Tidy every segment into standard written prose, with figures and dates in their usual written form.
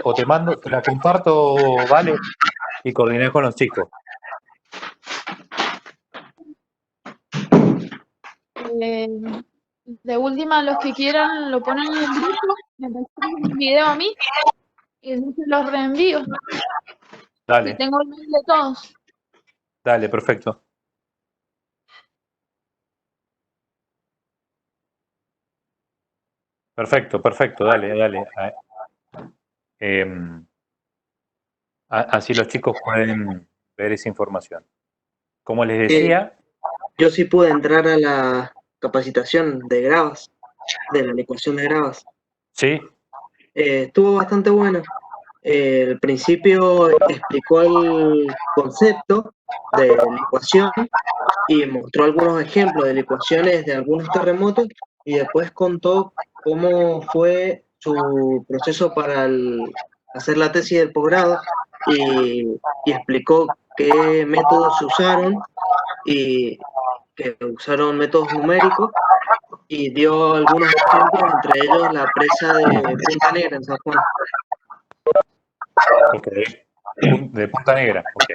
o te mando, te la comparto, vale, y coordiné con los chicos. Eh, de última, los que quieran lo ponen en el grupo, me pasan un video a mí y yo se los reenvío. Y Dale, tengo el mail de todos. dale, perfecto. Perfecto, perfecto, dale, dale. Em, así los chicos pueden ver esa información. Como les decía, Yo sí pude entrar a la capacitación de Gravas, de la ecuación de Gravas. sí, Estuvo bastante bueno. Al principio explicó el concepto de la ecuación y mostró algunos ejemplos de ecuaciones de algunos terremotos y después contó cómo fue su proceso para hacer la tesis del posgrado y explicó qué métodos se usaron y que usaron métodos numéricos y dio algunos ejemplos, entre ellos la presa de Punta Negra en San Juan. ok. De Punta Negra, ok.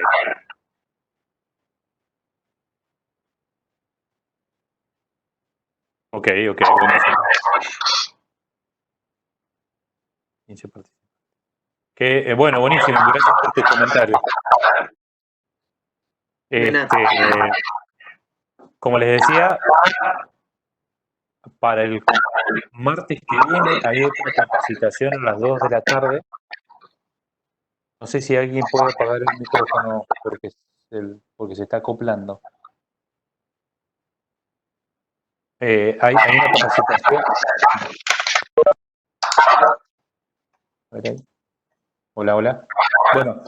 Ok, ok, buenísimo. 15 participantes. Bueno, buenísimo, gracias por tus comentarios. De nada. Como les decía, para el martes que viene hay otra capacitación a las 2 de la tarde. No sé si alguien puede apagar el micrófono porque se está acoplando. Hay una capacitación. Hola, hola. Bueno,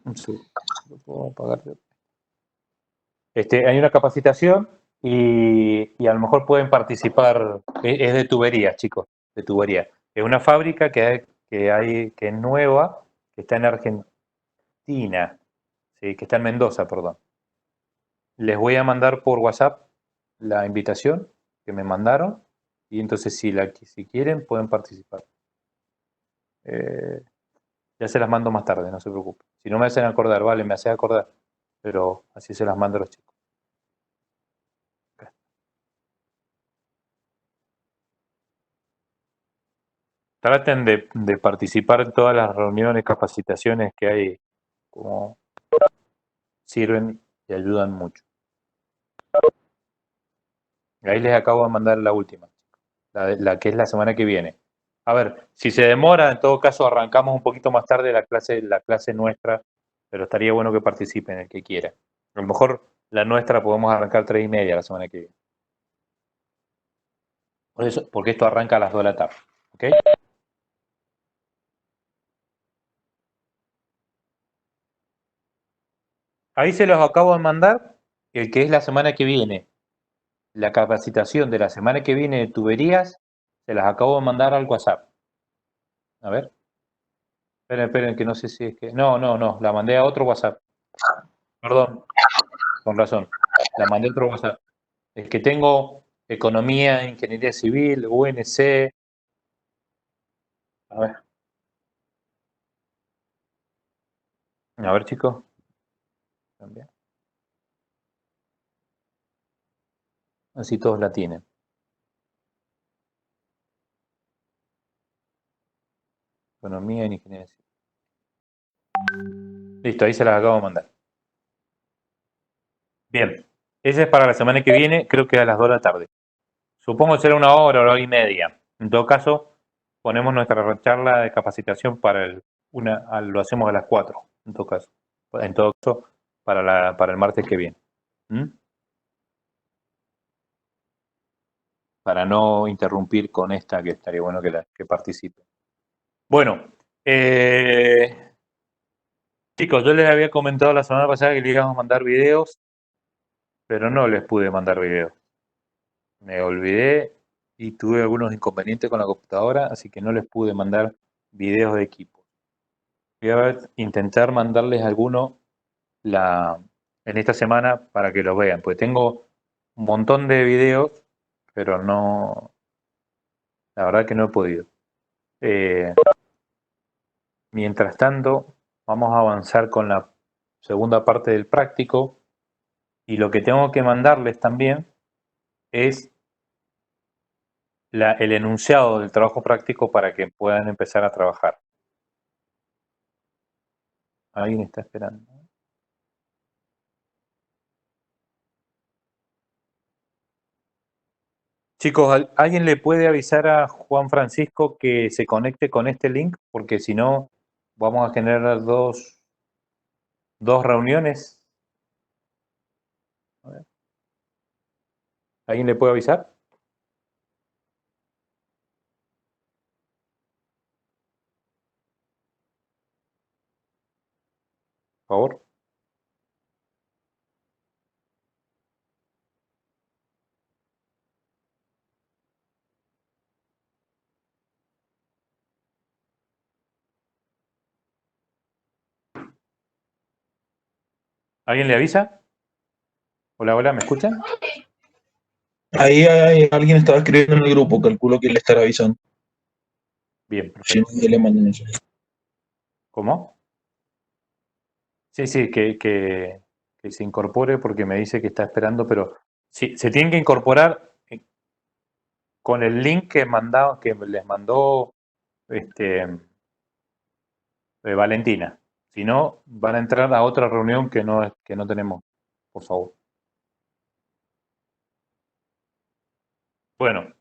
un segundo, lo puedo apagar. Hay una capacitación y a lo mejor pueden participar. Es de tuberías, chicos, de tubería. Es una fábrica que es nueva, que está en Argentina, ¿sí? Que está en Mendoza, perdón. Les voy a mandar por WhatsApp la invitación que me mandaron y entonces si quieren pueden participar. Ya se las mando más tarde, no se preocupen. Si no me hacen acordar, vale, me hacen acordar, pero así se las mando a los chicos. Traten de participar en todas las reuniones, capacitaciones que hay, como sirven y ayudan mucho. Ahí les acabo de mandar la última, la que es la semana que viene. A ver, si se demora, en todo caso arrancamos un poquito más tarde la clase nuestra, pero estaría bueno que participen el que quiera. A lo mejor la nuestra podemos arrancar 3:30 la semana que viene. Por eso, porque esto arranca a las 2 de la tarde. ¿Ok? Ahí se los acabo de mandar, el que es la semana que viene. La capacitación de la semana que viene de tuberías, se las acabo de mandar al WhatsApp. A ver. Esperen, que no sé si es que... No, la mandé a otro WhatsApp. Perdón, con razón. La mandé a otro WhatsApp. El que tengo Economía, Ingeniería Civil, UNC. A ver, chicos. Así todos la tienen. Economía y Ingeniería Civil. Listo, ahí se las acabo de mandar. Bien. Ese es para la semana que viene, creo que a las 2 de la tarde. Supongo que será 1 hora y media. En todo caso, ponemos nuestra charla de capacitación lo hacemos a las 4, en todo caso. En todo caso, para el martes que viene. ¿Mm? Para no interrumpir con esta, que estaría bueno que participe. Bueno, chicos, yo les había comentado la semana pasada que les íbamos a mandar videos, pero no les pude mandar videos. Me olvidé y tuve algunos inconvenientes con la computadora, así que no les pude mandar videos de equipo. Voy a intentar mandarles alguno en esta semana para que los vean, porque tengo un montón de videos, pero no, la verdad que no he podido. Mientras tanto, vamos a avanzar con la segunda parte del práctico y lo que tengo que mandarles también es el enunciado del trabajo práctico para que puedan empezar a trabajar. ¿Alguien está esperando? Chicos, ¿alguien le puede avisar a Juan Francisco que se conecte con este link? Porque si no, vamos a generar dos reuniones. A ver. ¿Alguien le puede avisar? Por favor. ¿Alguien le avisa? Hola, hola, ¿me escuchan? Ahí alguien estaba escribiendo en el grupo, calculo que le estará avisando. Bien, Si no, perfecto. ya le mando un mensaje. ¿Cómo? Sí, que se incorpore porque me dice que está esperando, pero sí, se tienen que incorporar con el link que les mandó Valentina. Si no, van a entrar a otra reunión que no tenemos, por favor. Bueno,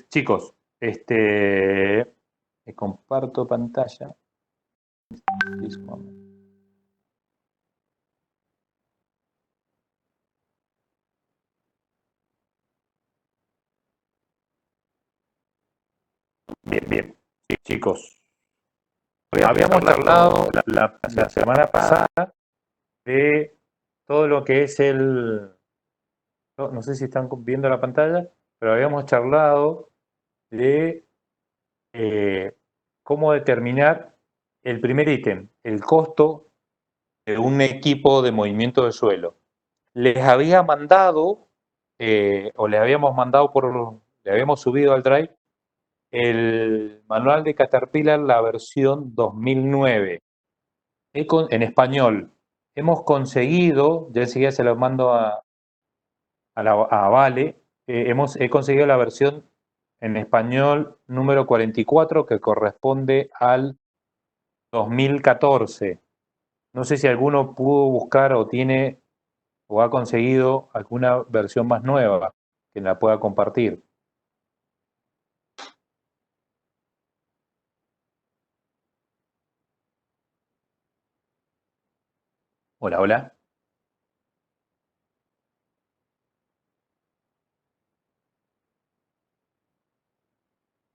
chicos, comparto pantalla. Bien, chicos. Habíamos charlado la semana pasada de todo lo que es no sé si están viendo la pantalla, pero habíamos charlado de cómo determinar el primer ítem, el costo de un equipo de movimiento de suelo. Les había mandado, o les habíamos mandado le habíamos subido al Drive el manual de Caterpillar, la versión 2009, en español. Hemos conseguido, ya enseguida se lo mando a Vale, he conseguido la versión en español número 44 que corresponde al 2014. No sé si alguno pudo buscar o tiene o ha conseguido alguna versión más nueva que la pueda compartir. Hola, hola.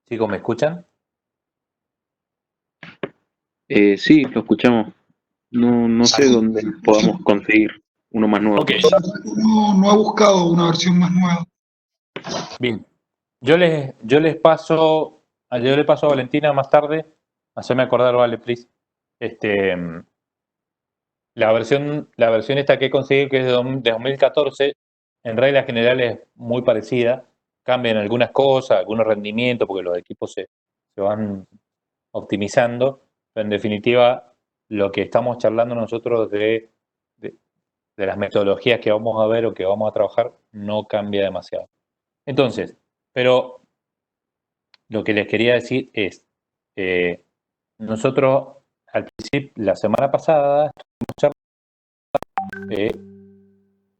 Chicos, ¿me escuchan? Sí, lo escuchamos. No sé dónde podamos conseguir uno más nuevo. Ok. No ha buscado una versión más nueva. Bien. Yo le paso a Valentina más tarde. Haceme acordar, vale, please. La versión esta que he conseguido, que es de 2014, en reglas generales muy parecida. Cambian algunas cosas, algunos rendimientos, porque los equipos se van optimizando. Pero en definitiva, lo que estamos charlando nosotros de las metodologías que vamos a ver o que vamos a trabajar no cambia demasiado. Entonces, pero lo que les quería decir es, nosotros al principio, la semana pasada, estuvimos charlando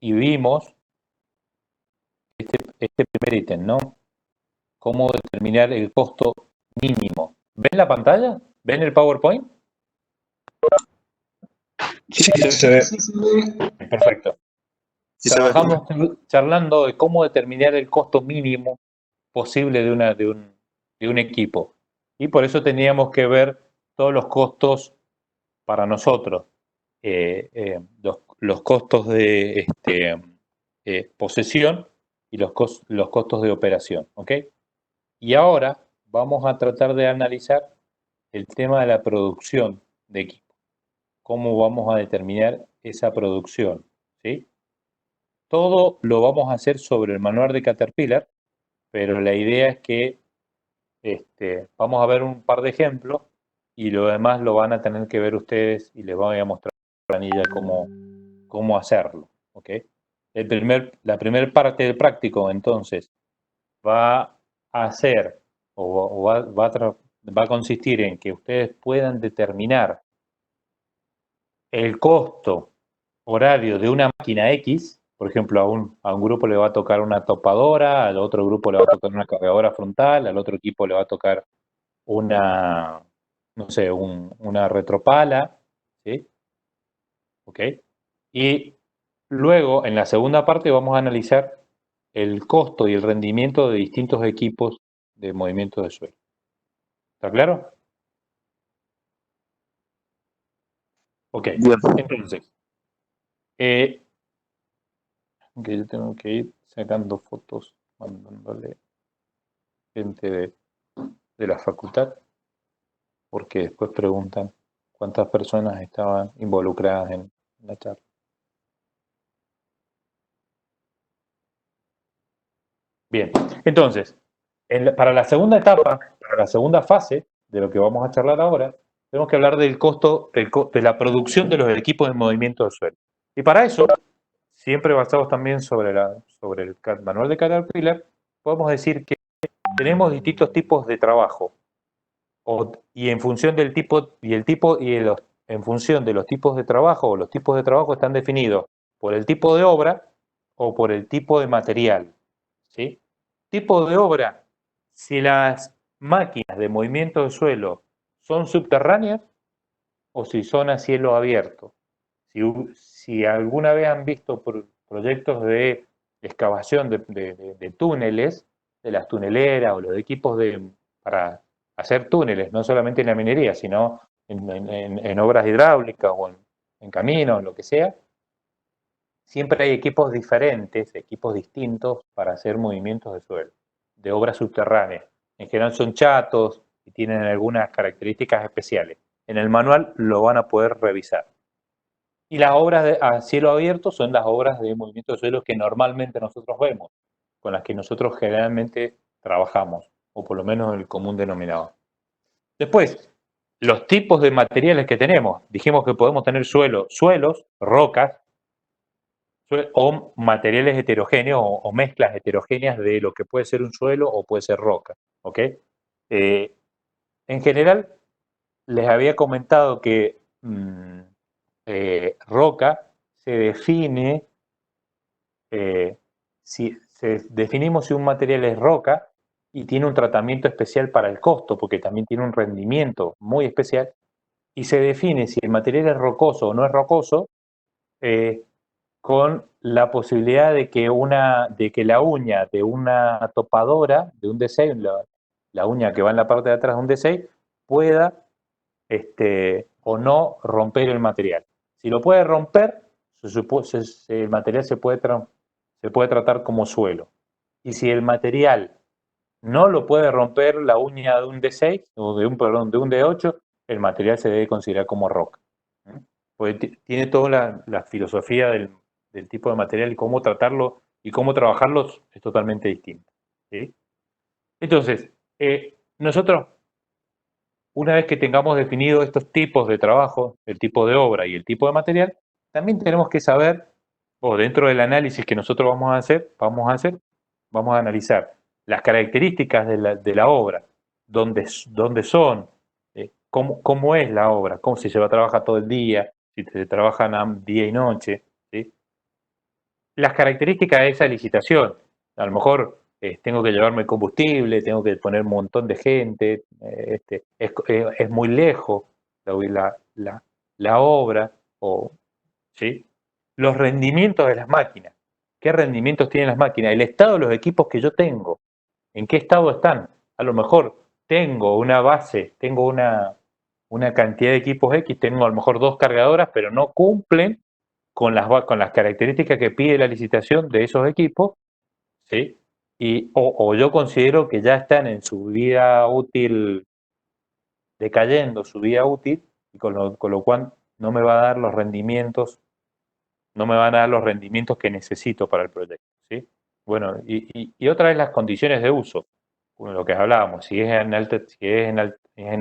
y vimos este primer ítem, ¿no? Cómo determinar el costo mínimo. ¿Ven la pantalla? ¿Ven el PowerPoint? Sí, se ve. Sí, se ve. Perfecto. Sí, se ve. Trabajamos charlando de cómo determinar el costo mínimo posible de un equipo. Y por eso teníamos que ver todos los costos para nosotros. Los costos de posesión y los costos de operación. ¿Ok? Y ahora vamos a tratar de analizar el tema de la producción de equipo. ¿Cómo vamos a determinar esa producción? ¿Sí? Todo lo vamos a hacer sobre el manual de Caterpillar, pero la idea es que vamos a ver un par de ejemplos y lo demás lo van a tener que ver ustedes y les voy a mostrar la planilla cómo hacerlo. ¿Ok? La primera parte del práctico, entonces, va a ser o va a consistir en que ustedes puedan determinar el costo horario de una máquina X. Por ejemplo, a un grupo le va a tocar una topadora, al otro grupo le va a tocar una cargadora frontal, al otro equipo le va a tocar una, no sé, una retropala, ¿sí? ¿Ok? Y luego, en la segunda parte, vamos a analizar el costo y el rendimiento de distintos equipos de movimiento de suelo. ¿Está claro? Ok, Bien. entonces, que yo tengo que ir sacando fotos, mandándole gente de la facultad, porque después preguntan cuántas personas estaban involucradas en la charla. Bien, entonces, para la segunda etapa, para la segunda fase de lo que vamos a charlar ahora, tenemos que hablar del costo de la producción de los equipos de movimiento de suelo. Y para eso, siempre basados también sobre el manual de Caterpillar, podemos decir que tenemos distintos tipos de trabajo y en función del tipo en función de los tipos de trabajo, o los tipos de trabajo están definidos por el tipo de obra o por el tipo de material, ¿sí? Tipo de obra, si las máquinas de movimiento de suelo son subterráneas o si son a cielo abierto. Si alguna vez han visto proyectos de excavación de túneles, de las tuneleras o los equipos para hacer túneles, no solamente en la minería, sino en obras hidráulicas o en caminos, lo que sea, siempre hay equipos diferentes, equipos distintos para hacer movimientos de suelo, de obras subterráneas. En general son chatos y tienen algunas características especiales. En el manual lo van a poder revisar. Y las obras a cielo abierto son las obras de movimiento de suelo que normalmente nosotros vemos, con las que nosotros generalmente trabajamos, o por lo menos el común denominador. Después, los tipos de materiales que tenemos. Dijimos que podemos tener suelos, rocas, o materiales heterogéneos o mezclas heterogéneas de lo que puede ser un suelo o puede ser roca. ¿Ok? En general, les había comentado que roca se define, definimos si un material es roca y tiene un tratamiento especial para el costo, porque también tiene un rendimiento muy especial, y se define si el material es rocoso o no es rocoso, con la posibilidad de que la uña de una topadora, de un D6, la uña que va en la parte de atrás de un D6, pueda o no romper el material. Si lo puede romper, el material se puede tratar como suelo. Y si el material no lo puede romper la uña de un D6, o de un D8, el material se debe considerar como roca. Porque tiene toda la filosofía del tipo de material y cómo tratarlo y cómo trabajarlo es totalmente distinto. ¿Sí? Entonces, nosotros, una vez que tengamos definido estos tipos de trabajo, el tipo de obra y el tipo de material, también tenemos que saber, o dentro del análisis que nosotros vamos a analizar las características de la obra, dónde son, cómo es la obra, si se va a trabajar todo el día, si se trabaja día y noche, ¿sí? Las características de esa licitación, a lo mejor tengo que llevarme combustible, tengo que poner un montón de gente, es muy lejos la obra, ¿sí? Los rendimientos de las máquinas. ¿Qué rendimientos tienen las máquinas? El estado de los equipos que yo tengo. ¿En qué estado están? A lo mejor tengo una base, tengo una cantidad de equipos X, tengo a lo mejor 2 cargadoras, pero no cumplen con las características que pide la licitación de esos equipos, ¿sí? O yo considero que ya están en su vida útil, decayendo su vida útil, y con lo cual no me va a dar los rendimientos, no me van a dar los rendimientos que necesito para el proyecto, ¿sí? Bueno, y otra vez las condiciones de uso, lo que hablábamos, si es en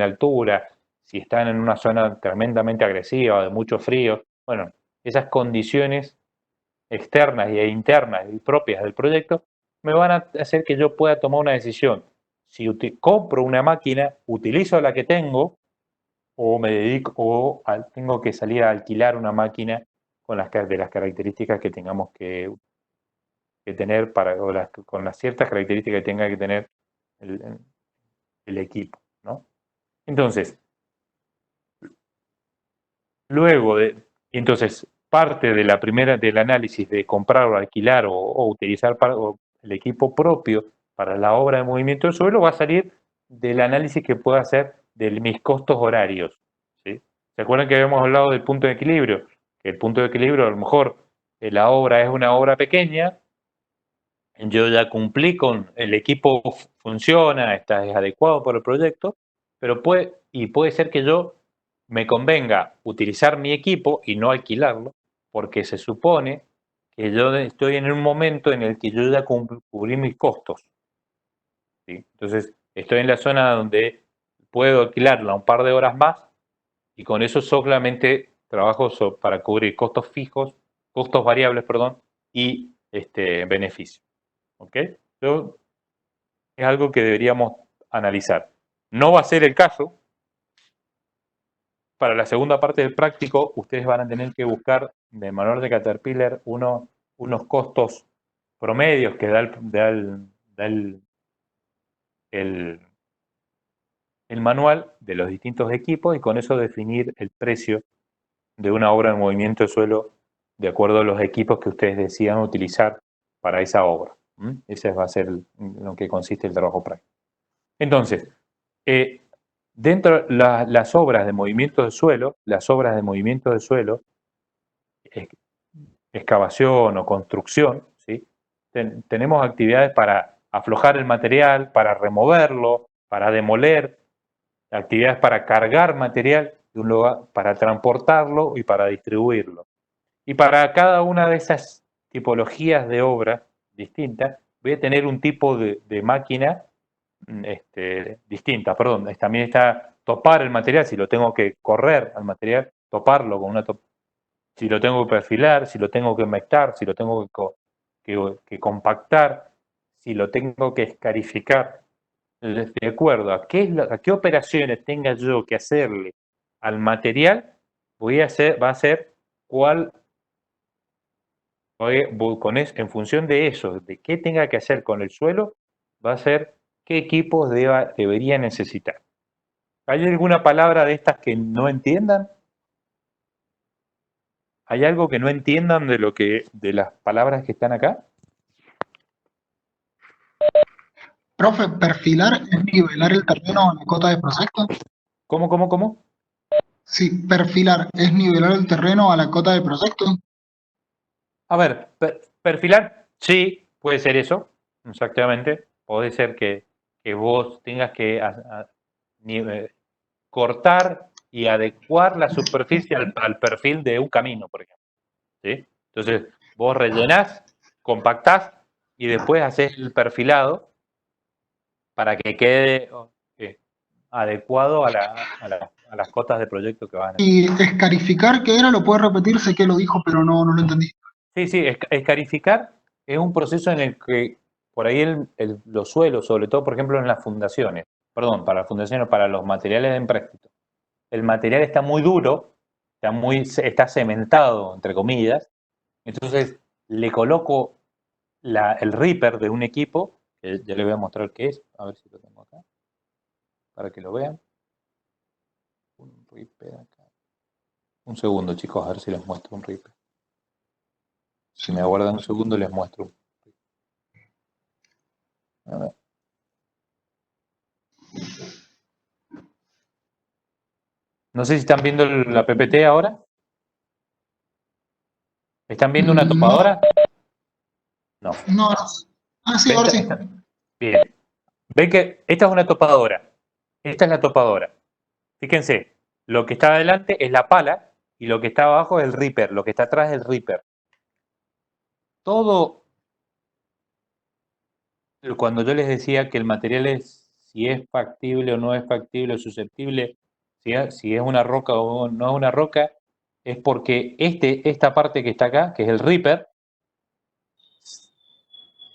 altura, si están en una zona tremendamente agresiva, de mucho frío, bueno, esas condiciones externas e internas y propias del proyecto me van a hacer que yo pueda tomar una decisión. Si compro una máquina, utilizo la que tengo o me dedico tengo que salir a alquilar una máquina con de las características que tengamos que tener con las ciertas características que tenga que tener el equipo, ¿no? Entonces, entonces parte de la primera del análisis de comprar o alquilar o utilizar el equipo propio para la obra de movimiento del suelo va a salir del análisis que pueda hacer de mis costos horarios, ¿sí? ¿Se acuerdan que habíamos hablado del punto de equilibrio? Que el punto de equilibrio, a lo mejor la obra es una obra pequeña, yo ya cumplí con el equipo, funciona, es adecuado por el proyecto, pero puede ser que yo me convenga utilizar mi equipo y no alquilarlo, porque se supone que yo estoy en un momento en el que yo ya cubrí mis costos, ¿sí? Entonces, estoy en la zona donde puedo alquilarla un par de horas más y con eso solamente trabajo para cubrir costos fijos, costos variables, perdón, y beneficios. ¿Ok? Es algo que deberíamos analizar. No va a ser el caso. Para la segunda parte del práctico, ustedes van a tener que buscar del manual de Caterpillar unos costos promedios que da el manual de los distintos equipos y con eso definir el precio de una obra de movimiento de suelo de acuerdo a los equipos que ustedes decidan utilizar para esa obra. Ese va a ser lo que consiste el trabajo práctico. Entonces, dentro de las obras de movimiento de suelo, excavación o construcción, ¿sí? Tenemos actividades para aflojar el material, para removerlo, para demoler, actividades para cargar material de un lugar, para transportarlo y para distribuirlo. Y para cada una de esas tipologías de obra distintas, voy a tener un tipo de máquina distinta, perdón. También está topar el material, si lo tengo que correr al material, toparlo con si lo tengo que perfilar, si lo tengo que humectar, si lo tengo que compactar, si lo tengo que escarificar. De acuerdo a qué operaciones tenga yo que hacerle al material, va a ser cuál, en función de eso, de qué tenga que hacer con el suelo, va a ser qué equipos debería necesitar. ¿Hay alguna palabra de estas que no entiendan? ¿Hay algo que no entiendan de las palabras que están acá? Profe, perfilar es nivelar el terreno a la cota de proyecto. ¿Cómo? Sí, perfilar es nivelar el terreno a la cota de proyecto. A ver, perfilar, sí, puede ser eso, exactamente. Puede ser que vos tengas que cortar y adecuar la superficie al perfil de un camino, por ejemplo, ¿sí? Entonces, vos rellenás, compactás y después haces el perfilado para que quede adecuado a las cotas de proyecto que van a Y escarificar, ¿qué era? Lo puede repetir, sé que lo dijo, pero no lo entendí. Sí, escarificar es un proceso en el que por ahí los suelos, sobre todo por ejemplo en las fundaciones, perdón, para las fundaciones, para los materiales de empréstito, el material está muy duro, está cementado, entre comillas, entonces le coloco el Reaper de un equipo, que ya les voy a mostrar qué es, a ver si lo tengo acá, para que lo vean. Un Reaper acá. Un segundo, chicos, a ver si les muestro un Reaper. Si me aguardan un segundo, les muestro. A ver. No sé si están viendo la PPT ahora. ¿Están viendo una topadora? No. No. Ah, sí, ahora sí. Bien. Ven que esta es una topadora. Esta es la topadora. Fíjense, lo que está adelante es la pala y lo que está abajo es el Reaper, lo que está atrás es el Reaper. Todo, cuando yo les decía que el material si es factible o no es factible o susceptible, si es una roca o no es una roca, es porque esta parte que está acá, que es el Reaper,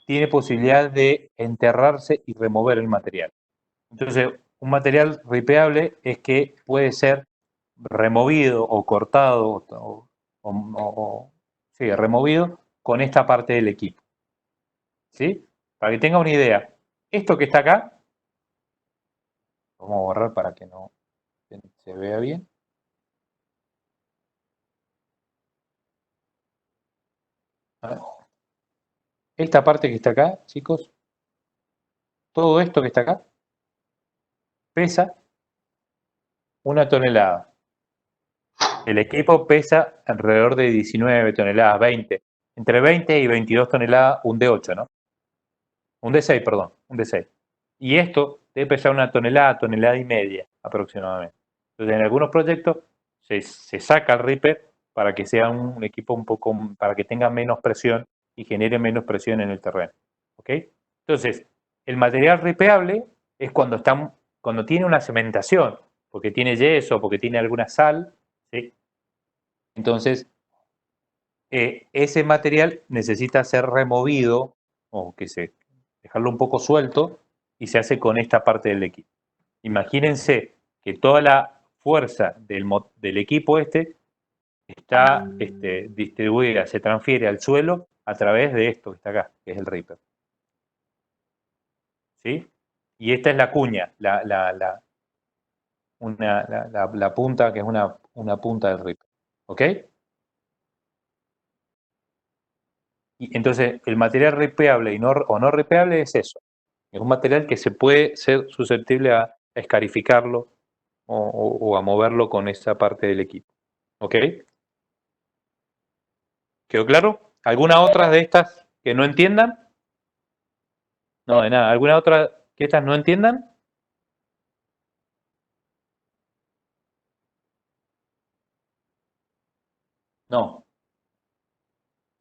tiene posibilidad de enterrarse y remover el material. Entonces, un material ripeable es que puede ser removido o cortado sí, removido con esta parte del equipo. ¿Sí? Para que tenga una idea, esto que está acá, vamos a borrar para que no se vea bien. A ver. Esta parte que está acá, chicos, todo esto que está acá, pesa 1 tonelada. El equipo pesa alrededor de 19 toneladas, 20. Entre 20 y 22 toneladas, un D8, ¿no? Un D6, perdón, un D6. Y esto debe pesar 1 tonelada, tonelada y media aproximadamente. Entonces, en algunos proyectos se saca el Reaper para que sea un equipo un poco, para que tenga menos presión y genere menos presión en el terreno. ¿Ok? Entonces, el material ripeable es cuando tiene una cementación, porque tiene yeso, porque tiene alguna sal, ¿sí? Entonces, ese material necesita ser removido o dejarlo un poco suelto y se hace con esta parte del equipo. Imagínense que toda la fuerza del equipo está distribuida, se transfiere al suelo a través de esto que está acá, que es el Reaper. ¿Sí? Y esta es la cuña, la punta, que es una punta del Reaper. ¿Ok? Y entonces, el material ripeable o no ripeable es eso. Es un material que se puede ser susceptible a escarificarlo o a moverlo con esa parte del equipo. ¿Ok? ¿Quedó claro? ¿Alguna otra de estas que no entiendan? No, de nada. ¿Alguna otra que estas no entiendan? No.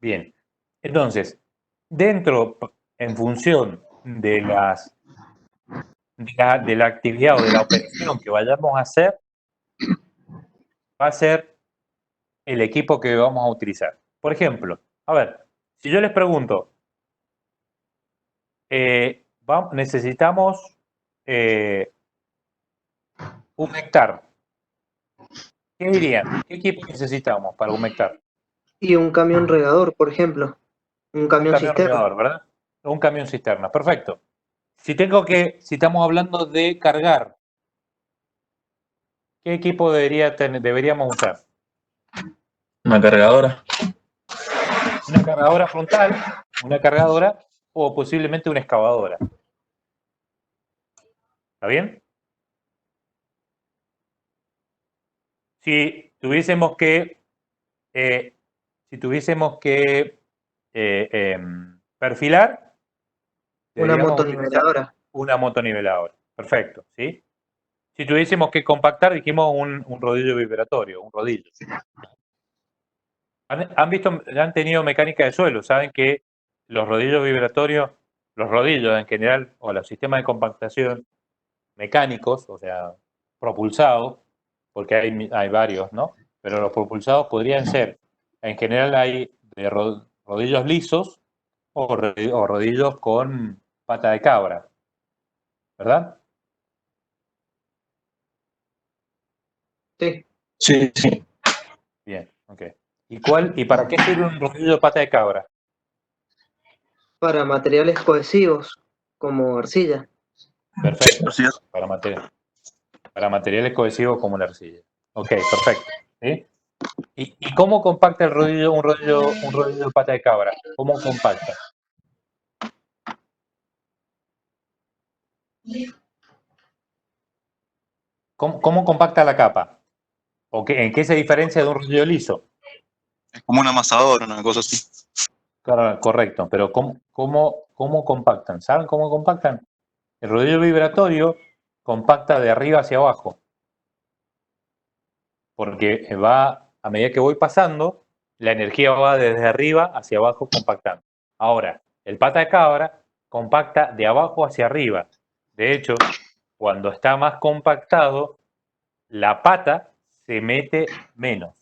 Bien. Entonces, en función de la actividad o de la operación que vayamos a hacer, va a ser el equipo que vamos a utilizar. Por ejemplo, a ver, si yo les pregunto, necesitamos humectar. ¿Qué dirían? ¿Qué equipo necesitamos para humectar? Y un camión regador, por ejemplo. Un Un camión camión cisterna. regador, ¿verdad? Un camión cisterna, perfecto. Si estamos hablando de cargar, ¿qué equipo deberíamos usar? Una cargadora. Una cargadora frontal, una cargadora o posiblemente una excavadora. ¿Está bien? Si tuviésemos que perfilar, Una deberíamos utilizar motoniveladora. una motoniveladora. Perfecto, ¿sí? Si tuviésemos que compactar, dijimos un rodillo vibratorio, un rodillo. Han tenido mecánica de suelo, saben que los rodillos vibratorios, los rodillos en general, o los sistemas de compactación mecánicos, o sea, propulsados, porque hay varios, ¿no? Pero los propulsados podrían ser, en general hay de rodillos lisos o rodillos con pata de cabra, ¿verdad? Sí. Sí, sí. Bien, ok. ¿Y para qué sirve un rodillo de pata de cabra? Para materiales cohesivos, como arcilla. Perfecto. Así es. Para materiales cohesivos como la arcilla. Ok, perfecto. ¿Sí? ¿Y cómo compacta un rodillo de pata de cabra? ¿Cómo compacta? ¿Cómo compacta la capa? ¿En qué se diferencia de un rodillo liso? Es como un amasador, una cosa así. Claro, correcto, pero ¿cómo compactan? ¿Saben cómo compactan? El rodillo vibratorio compacta de arriba hacia abajo, porque a medida que voy pasando, la energía va desde arriba hacia abajo compactando. Ahora, el pata de cabra compacta de abajo hacia arriba. De hecho, cuando está más compactado, la pata se mete menos.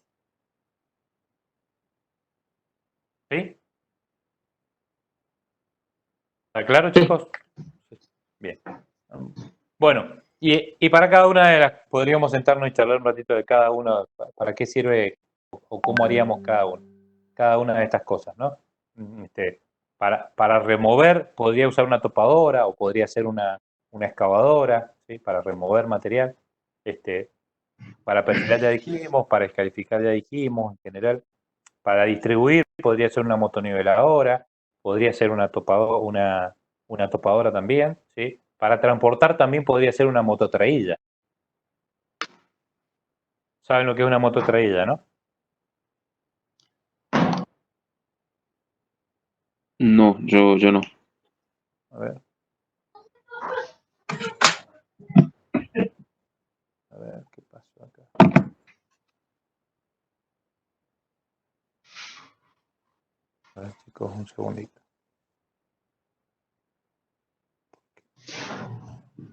¿Sí? ¿Está claro, chicos? Bien. Bueno, y para cada una de las, podríamos sentarnos y charlar un ratito de cada una, para qué sirve o cómo haríamos cada una de estas cosas, ¿no? Para remover, podría usar una topadora o podría ser una excavadora, ¿sí? Para remover material. Para perfilar ya dijimos, para escarificar ya dijimos, en general. Para distribuir podría ser una motoniveladora, podría ser una topadora también, ¿sí? Para transportar también podría ser una mototraílla. ¿Saben lo que es una mototraílla, no? No, yo no. A ver. A ver, ¿qué pasó acá? A ver, chicos, un segundito.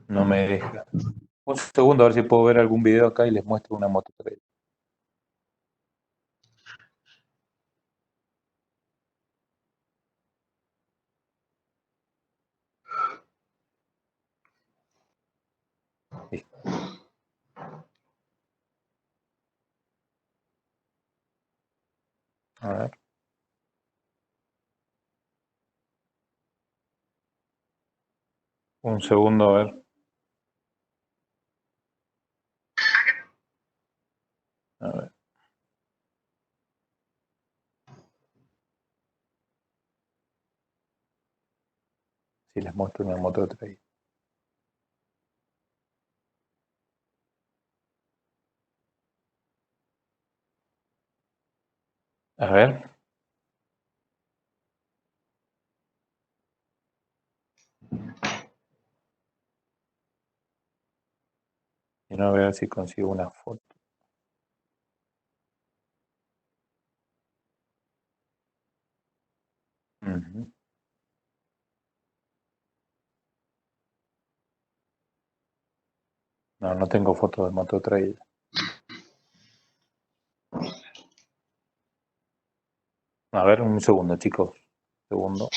No me deja. Un segundo, a ver si puedo ver algún video acá y les muestro una mototraílla. Listo. A ver. Un segundo, a ver. A ver. Si les muestro una mototraílla. A ver. Y no voy a ver si consigo una foto. Uh-huh. No, no tengo foto de mototraílla. A ver, un segundo, chicos. Un segundo.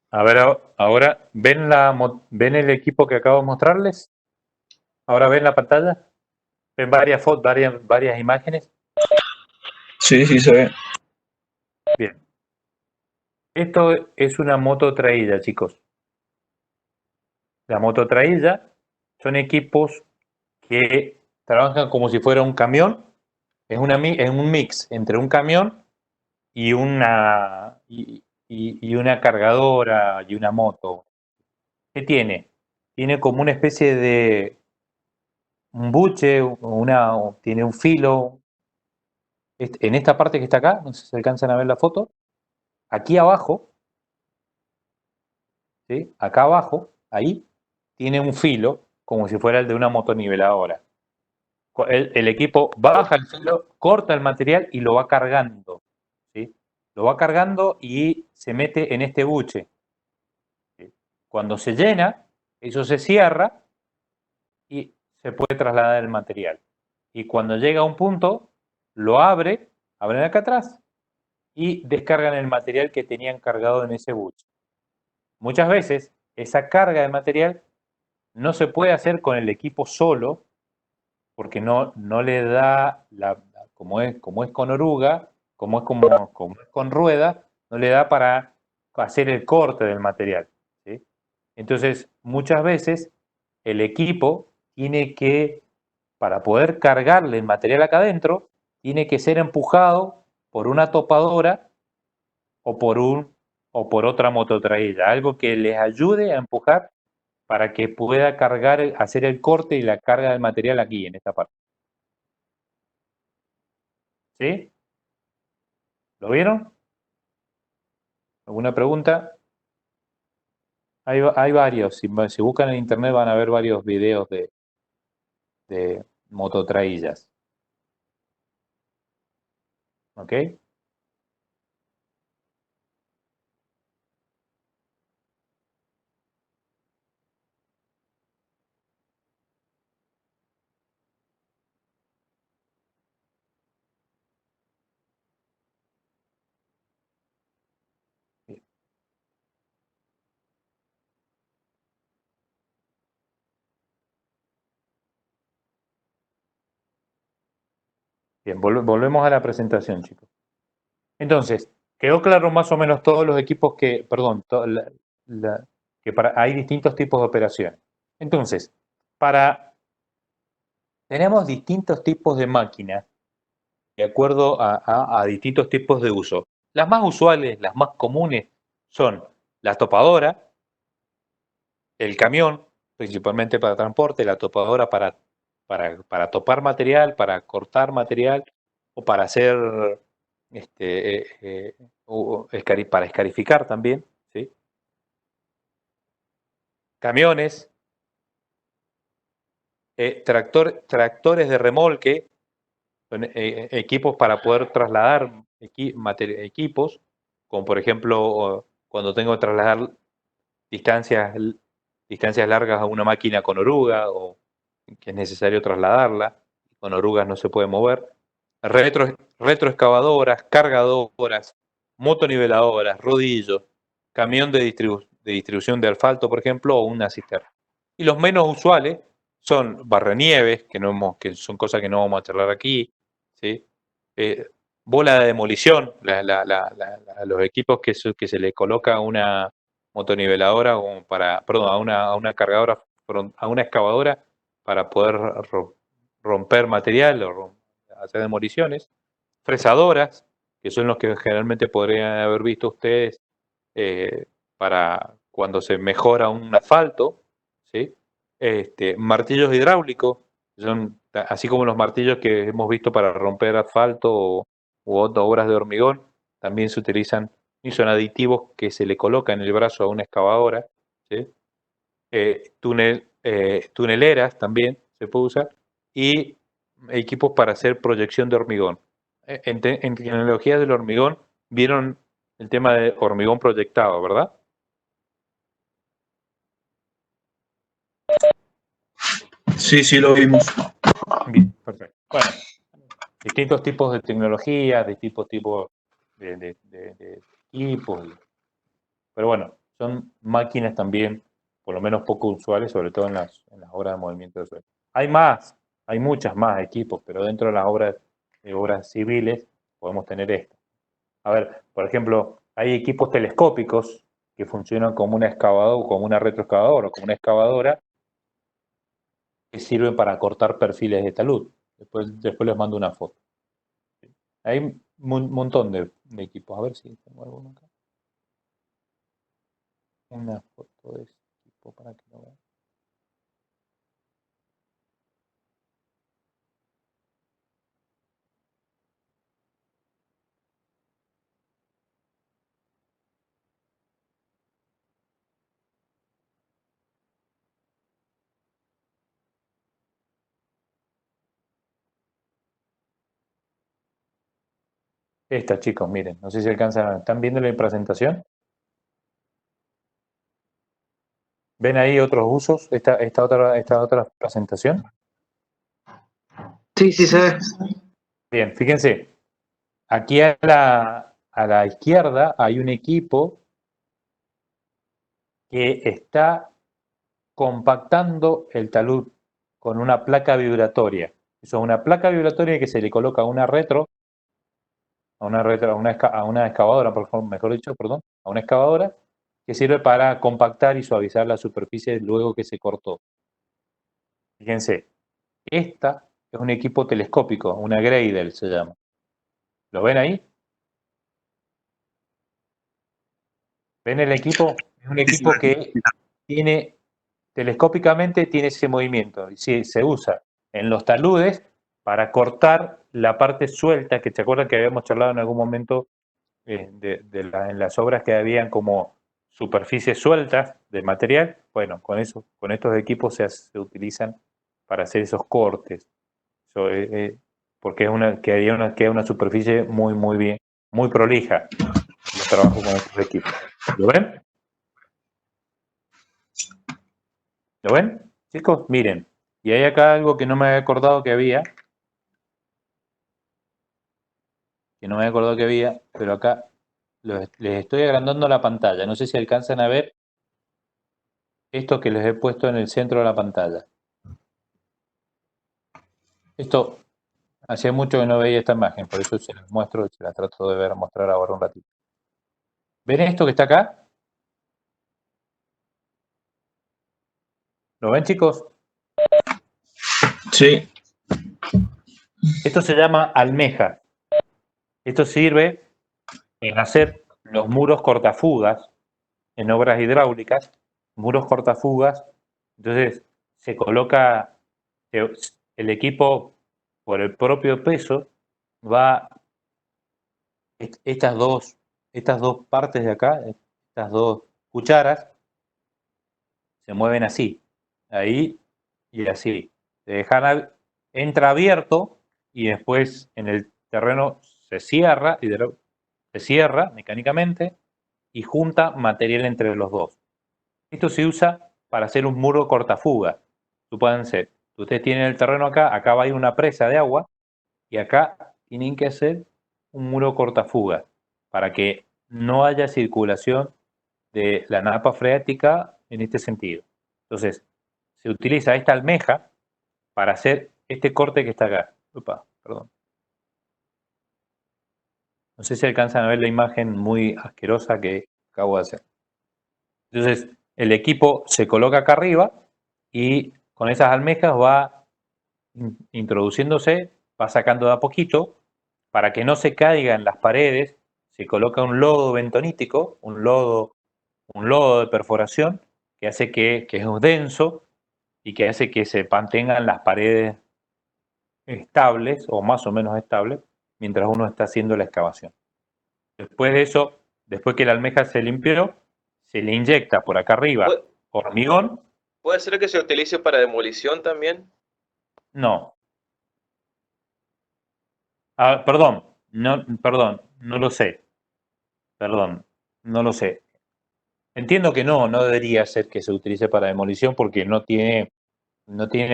A ver, ahora, ¿ven el equipo que acabo de mostrarles? ¿Ahora ven la pantalla? ¿Ven varias fotos, varias imágenes? Sí, sí se ve. Bien. Esto es una mototraílla, chicos. La mototraílla son equipos que trabajan como si fuera un camión. Es un mix entre un camión y una cargadora y una moto. ¿Qué tiene? Tiene como una especie de un buche, tiene un filo. En esta parte que está acá, no sé si se alcanzan a ver la foto, aquí abajo, ¿sí? Acá abajo, ahí, tiene un filo como si fuera el de una motoniveladora. El equipo baja el filo, corta el material y lo va cargando, ¿sí? Lo va cargando y se mete en este buche, ¿sí? Cuando se llena, eso se cierra y se puede trasladar el material. Y cuando llega a un punto, lo abren acá atrás y descargan el material que tenían cargado en ese buche. Muchas veces esa carga de material no se puede hacer con el equipo solo porque no le da, como es con oruga, como es con rueda, no le da para hacer el corte del material, ¿sí? Entonces, muchas veces el equipo tiene que, para poder cargarle el material acá adentro, tiene que ser empujado por una topadora o por otra mototraída, algo que les ayude a empujar para que pueda cargar, hacer el corte y la carga del material aquí, en esta parte. ¿Sí? ¿Lo vieron? ¿Alguna pregunta? Hay varios, si buscan en internet van a ver varios videos de mototraillas. ¿Ok? Bien, volvemos a la presentación, chicos. Entonces, quedó claro más o menos todos los equipos que, perdón, hay distintos tipos de operaciones. Entonces, tenemos distintos tipos de máquinas de acuerdo a distintos tipos de uso. Las más usuales, las más comunes son la topadora, el camión, principalmente para transporte, la topadora para topar material, para cortar material o para hacer para escarificar también, ¿sí? Camiones, tractores de remolque, equipos para poder trasladar equipos, como por ejemplo cuando tengo que trasladar distancias largas a una máquina con oruga o que es necesario trasladarla, con orugas no se puede mover, retroexcavadoras, cargadoras, motoniveladoras, rodillos, camión de distribución de asfalto, por ejemplo, o una cisterna. Y los menos usuales son barrenieves, que son cosas que no vamos a charlar aquí, ¿sí? Bola de demolición, los equipos que se le coloca a una motoniveladora o a una cargadora, a una excavadora para poder romper material o hacer demoliciones, fresadoras, que son los que generalmente podrían haber visto ustedes para cuando se mejora un asfalto, ¿sí? Martillos hidráulicos, son así como los martillos que hemos visto para romper asfalto u otras obras de hormigón, también se utilizan y son aditivos que se le coloca en el brazo a una excavadora, ¿sí? Tuneleras también se puede usar y equipos para hacer proyección de hormigón. En tecnología del hormigón vieron el tema de hormigón proyectado, ¿verdad? Sí, sí, lo vimos. Bien, perfecto. Bueno, distintos tipos de tecnología, distintos tipos de equipos. Pero bueno, son máquinas también, por lo menos poco usuales, sobre todo en las obras de movimiento de suelo. Hay muchas más equipos, pero dentro de las obras civiles podemos tener esto. A ver, por ejemplo, hay equipos telescópicos que funcionan como una excavadora, como una retroexcavadora, o como una excavadora, que sirven para cortar perfiles de talud. Después les mando una foto. Hay un montón de equipos. A ver si tengo alguno acá. Una foto de ese equipo para que lo vean. Esta, chicos, miren, no sé si alcanzan, ¿están viendo la presentación? ¿Ven ahí otros usos? Esta otra presentación. Sí, sí se ve. Bien, fíjense, aquí a la izquierda hay un equipo que está compactando el talud con una placa vibratoria. Eso es una placa vibratoria que se le coloca a una excavadora, mejor dicho, perdón, a una excavadora, que sirve para compactar y suavizar la superficie luego que se cortó. Fíjense, esta es un equipo telescópico, una Gradle se llama. ¿Lo ven ahí? ¿Ven el equipo? Es un equipo que tiene, telescópicamente tiene ese movimiento. Y sí, se usa en los taludes para cortar la parte suelta, que te acuerdas que habíamos charlado en algún momento en las obras que habían como superficies sueltas de material. Bueno, con estos equipos se utilizan para hacer esos cortes. Porque queda una superficie muy bien, muy prolija. Yo trabajo con estos equipos. ¿Lo ven? ¿Lo ven? Chicos, miren. Y hay acá algo que no me había acordado que había. Pero acá les estoy agrandando la pantalla. No sé si alcanzan a ver esto que les he puesto en el centro de la pantalla. Esto, hacía mucho que no veía esta imagen, por eso se las muestro y se las trato de mostrar ahora un ratito. ¿Ven esto que está acá? ¿Lo ven, chicos? Sí. Esto se llama almeja. Esto sirve en hacer los muros cortafugas en obras hidráulicas, muros cortafugas. Entonces se coloca el equipo por el propio peso, va estas dos partes de acá, estas dos cucharas, se mueven así, ahí y así. Se dejan entra abierto y después en el terreno se cierra mecánicamente y junta material entre los dos. Esto se usa para hacer un muro cortafuga. Ustedes tienen el terreno acá va a ir una presa de agua y acá tienen que hacer un muro cortafuga para que no haya circulación de la napa freática en este sentido. Entonces, se utiliza esta almeja para hacer este corte que está acá. Upa, perdón. No sé si alcanzan a ver la imagen muy asquerosa que acabo de hacer. Entonces, el equipo se coloca acá arriba y con esas almejas va introduciéndose, va sacando de a poquito para que no se caiga en las paredes. Se coloca un lodo bentonítico, un lodo de perforación que hace que es denso y que hace que se mantengan las paredes estables o más o menos estables mientras uno está haciendo la excavación. Después de eso, después que la almeja se limpió, se le inyecta por acá arriba hormigón. ¿Puede ser que se utilice para demolición también? No. Perdón, no lo sé. Perdón, no lo sé. Entiendo que no debería ser que se utilice para demolición porque no tiene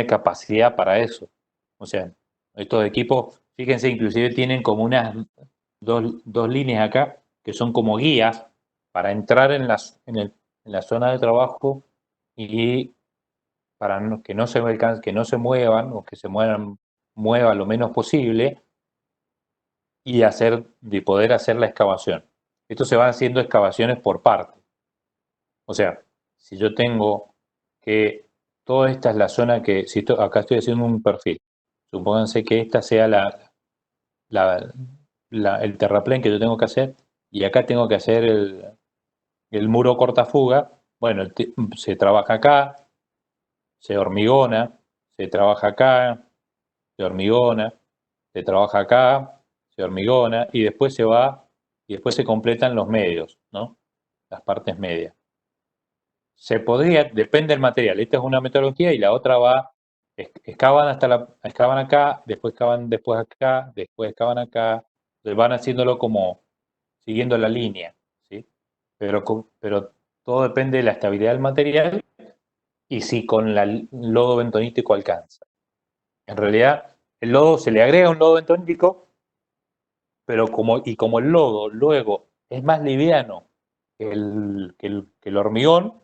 capacidad para eso. O sea, estos equipos, fíjense, inclusive tienen como unas dos líneas acá que son como guías para entrar en la zona de trabajo y para que no se muevan o que se mueva lo menos posible y poder hacer la excavación. Esto se van haciendo excavaciones por parte. O sea, si yo tengo que toda esta es la zona que, acá estoy haciendo un perfil, supónganse que esta sea el terraplén que yo tengo que hacer y acá tengo que hacer el muro cortafuga. Bueno, se trabaja acá, se hormigona, se trabaja acá, se hormigona, se trabaja acá, se hormigona y después se completan los medios, ¿no? Las partes medias. Depende del material. Esta es una metodología y la otra excavan excavan acá, después excavan acá, después excavan acá. Entonces van haciéndolo como siguiendo la línea, ¿sí? Pero todo depende de la estabilidad del material y si con el lodo bentonítico alcanza. En realidad, el lodo se le agrega un lodo bentonítico, pero como el lodo luego es más liviano que el hormigón,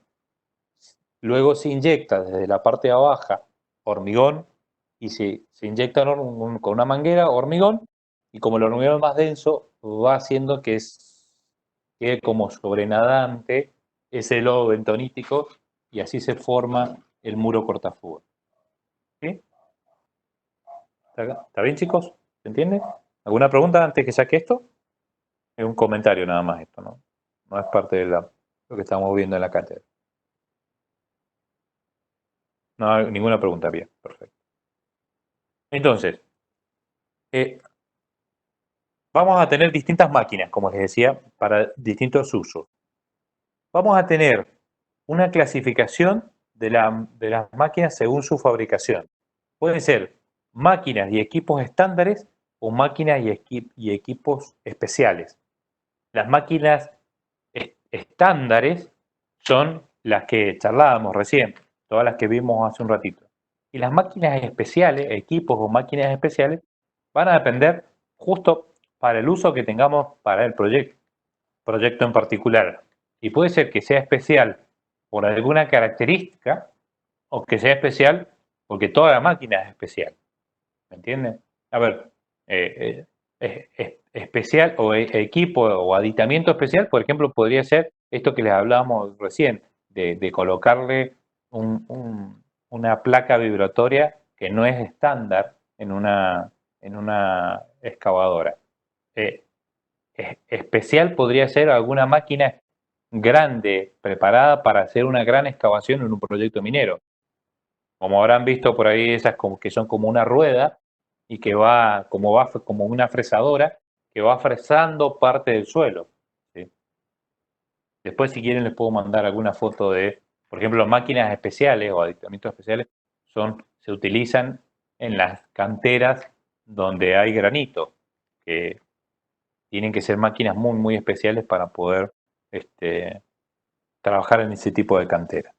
luego se inyecta desde la parte de abajo hormigón y se inyecta con una manguera hormigón y como el hormigón es más denso va haciendo que quede como sobrenadante ese lodo bentonítico y así se forma el muro cortafuga. ¿Sí? ¿Está bien, chicos? ¿Se entiende? ¿Alguna pregunta antes que saque esto? Es un comentario nada más esto, ¿no? No es parte de lo que estamos viendo en la cátedra. No hay ninguna pregunta, bien, perfecto. Entonces, vamos a tener distintas máquinas, como les decía, para distintos usos. Vamos a tener una clasificación de las máquinas según su fabricación. Pueden ser máquinas y equipos estándares o máquinas y equipos especiales. Las máquinas estándares son las que charlábamos recién, todas las que vimos hace un ratito. Y las máquinas especiales, equipos o máquinas especiales, van a depender justo para el uso que tengamos para el proyecto en particular. Y puede ser que sea especial por alguna característica o que sea especial porque toda la máquina es especial. ¿Me entienden? A ver, especial o equipo o aditamiento especial, por ejemplo, podría ser esto que les hablábamos recién, de colocarle una placa vibratoria que no es estándar en una excavadora. Especial podría ser alguna máquina grande preparada para hacer una gran excavación en un proyecto minero. Como habrán visto por ahí, esas que son como una rueda y que va como una fresadora que va fresando parte del suelo. ¿Sí? Después, si quieren, les puedo mandar alguna foto de, por ejemplo, máquinas especiales o aditamientos especiales se utilizan en las canteras donde hay granito, que tienen que ser máquinas muy, muy especiales para poder trabajar en ese tipo de cantera.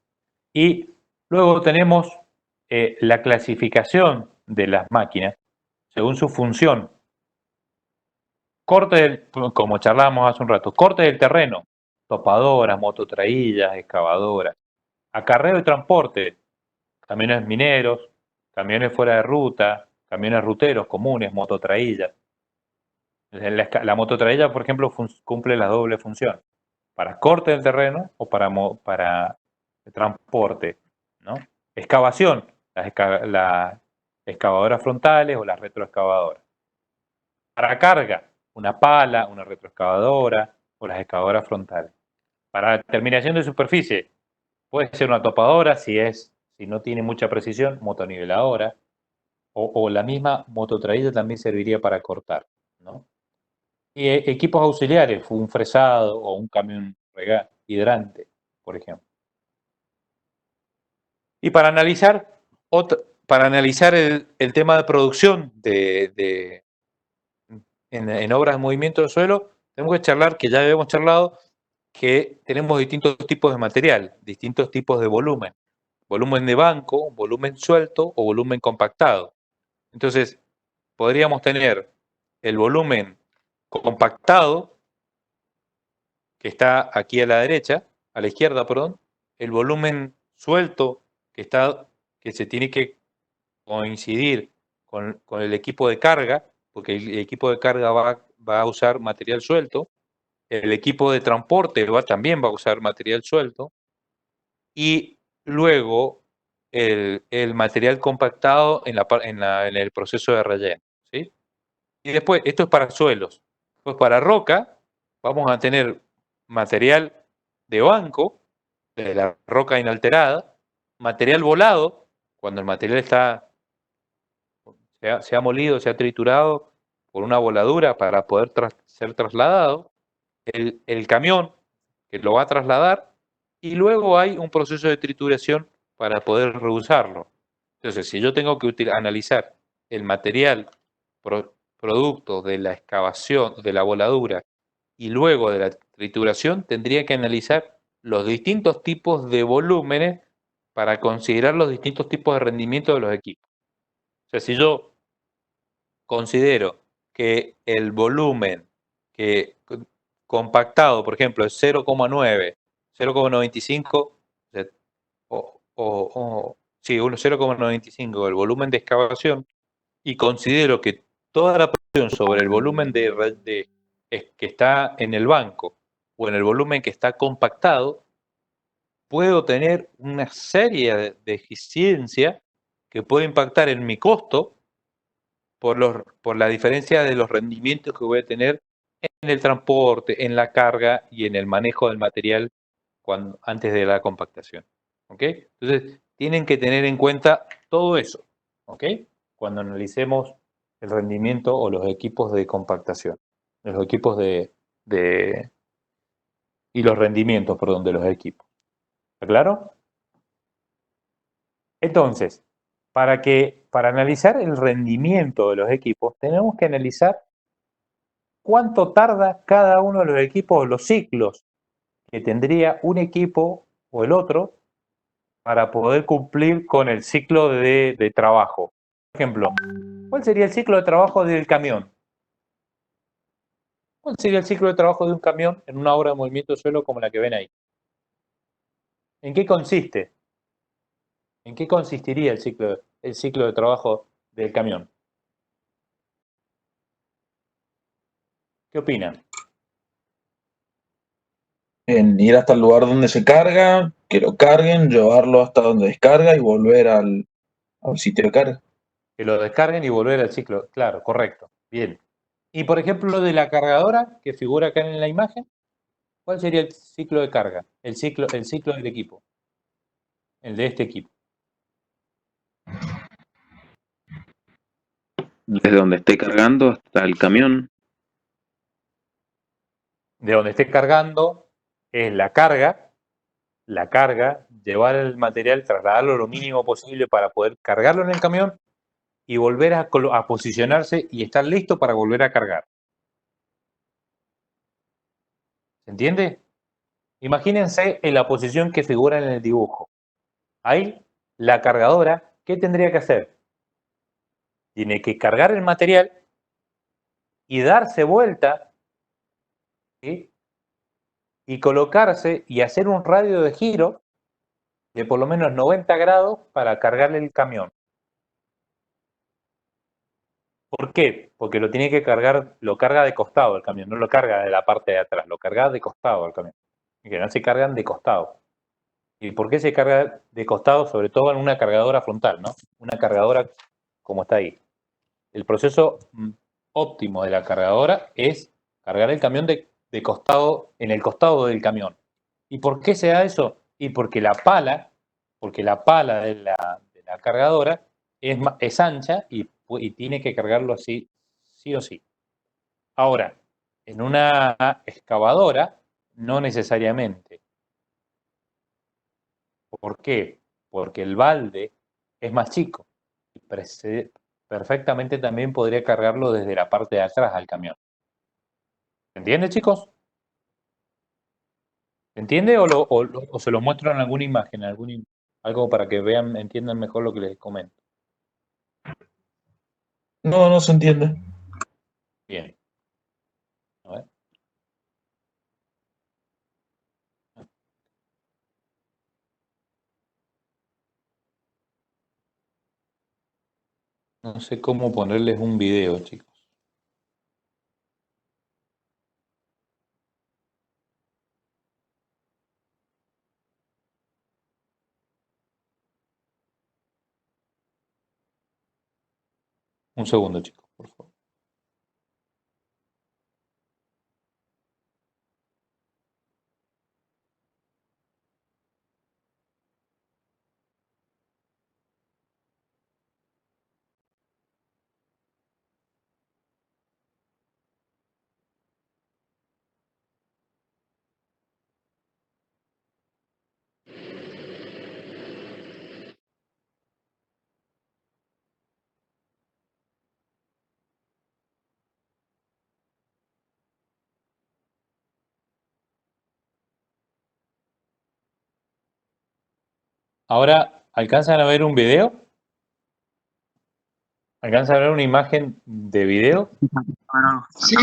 Y luego tenemos la clasificación de las máquinas según su función. Como charlábamos hace un rato, corte del terreno, topadoras, mototraíllas, excavadoras, acarreo y transporte, camiones mineros, camiones fuera de ruta, camiones ruteros comunes, mototraíllas. La mototraílla, por ejemplo, cumple la doble función, para corte del terreno o para transporte, ¿no? Excavación, las excavadoras frontales o las retroexcavadoras. Para carga, una pala, una retroexcavadora o las excavadoras frontales. Para terminación de superficie, puede ser una topadora si no tiene mucha precisión, motoniveladora, o la misma mototraílla también serviría para cortar, ¿no? Y equipos auxiliares, un fresado o un camión hidrante, por ejemplo. Y para analizar el tema de producción en obras de movimiento del suelo, tenemos que charlar, que ya habíamos charlado, que tenemos distintos tipos de material, distintos tipos de volumen. Volumen de banco, volumen suelto o volumen compactado. Entonces, podríamos tener el volumen compactado, que está aquí a la derecha, a la izquierda, perdón, el volumen suelto que se tiene que coincidir con el equipo de carga, porque el equipo de carga va a usar material suelto, el equipo de transporte también va a usar material suelto, y luego el material compactado en el proceso de relleno, ¿sí? Y después, esto es para suelos. Pues para roca, vamos a tener material de banco, de la roca inalterada, material volado, cuando el material se ha molido, se ha triturado por una voladura para poder ser trasladado, el camión que lo va a trasladar, y luego hay un proceso de trituración para poder reusarlo. Entonces, si yo tengo que analizar el material producto de la excavación, de la voladura, y luego de la trituración, tendría que analizar los distintos tipos de volúmenes para considerar los distintos tipos de rendimiento de los equipos. O sea, si yo considero que el volumen compactado, por ejemplo, es 0,9, 0,95, sí, 0,95 el volumen de excavación, y considero que toda la presión sobre el volumen que está en el banco o en el volumen que está compactado, puedo tener una serie de eficiencia que puede impactar en mi costo por la diferencia de los rendimientos que voy a tener en el transporte, en la carga y en el manejo del material antes de la compactación. ¿Ok? Entonces, tienen que tener en cuenta todo eso. ¿Ok? Cuando analicemos el rendimiento o los equipos de compactación. Los equipos y los rendimientos, perdón, de los equipos. ¿Está claro? Entonces, para analizar el rendimiento de los equipos, tenemos que analizar cuánto tarda cada uno de los equipos, los ciclos que tendría un equipo o el otro para poder cumplir con el ciclo de trabajo. Por ejemplo, ¿cuál sería el ciclo de trabajo del camión? ¿Cuál sería el ciclo de trabajo de un camión en una obra de movimiento de suelo como la que ven ahí? ¿En qué consiste? ¿En qué consistiría el ciclo de trabajo del camión? ¿Qué opinan? En ir hasta el lugar donde se carga, que lo carguen, llevarlo hasta donde descarga y volver al sitio de carga. Que lo descarguen y volver al ciclo. Claro, correcto. Bien. Y por ejemplo, lo de la cargadora que figura acá en la imagen, ¿cuál sería el ciclo de carga? El ciclo del equipo. El de este equipo. Desde donde esté cargando hasta el camión. De donde esté cargando es la carga, llevar el material, trasladarlo lo mínimo posible para poder cargarlo en el camión y volver a posicionarse y estar listo para volver a cargar. ¿Se entiende? Imagínense en la posición que figura en el dibujo. Ahí, la cargadora, ¿qué tendría que hacer? Tiene que cargar el material y darse vuelta, ¿sí? Y colocarse y hacer un radio de giro de por lo menos 90 grados para cargarle el camión. ¿Por qué? Porque lo tiene que cargar, lo carga de costado el camión, no lo carga de la parte de atrás, lo carga de costado el camión. En general se cargan de costado. ¿Y por qué se carga de costado? Sobre todo en una cargadora frontal, ¿no? Una cargadora como está ahí. El proceso óptimo de la cargadora es cargar el camión de costado, en el costado del camión. ¿Y por qué se da eso? Y porque la pala de la cargadora es ancha y tiene que cargarlo así, sí o sí. Ahora, en una excavadora, no necesariamente. ¿Por qué? Porque el balde es más chico. Perfectamente también podría cargarlo desde la parte de atrás al camión. ¿Se entiende, chicos? ¿Se entiende o se los muestro en alguna imagen, algo para que vean, entiendan mejor lo que les comento? No, no se entiende. Bien. A ver. No sé cómo ponerles un video, chicos. Un segundo, chicos, por favor. Ahora, ¿alcanzan a ver un video? ¿Alcanzan a ver una imagen de video? Sí,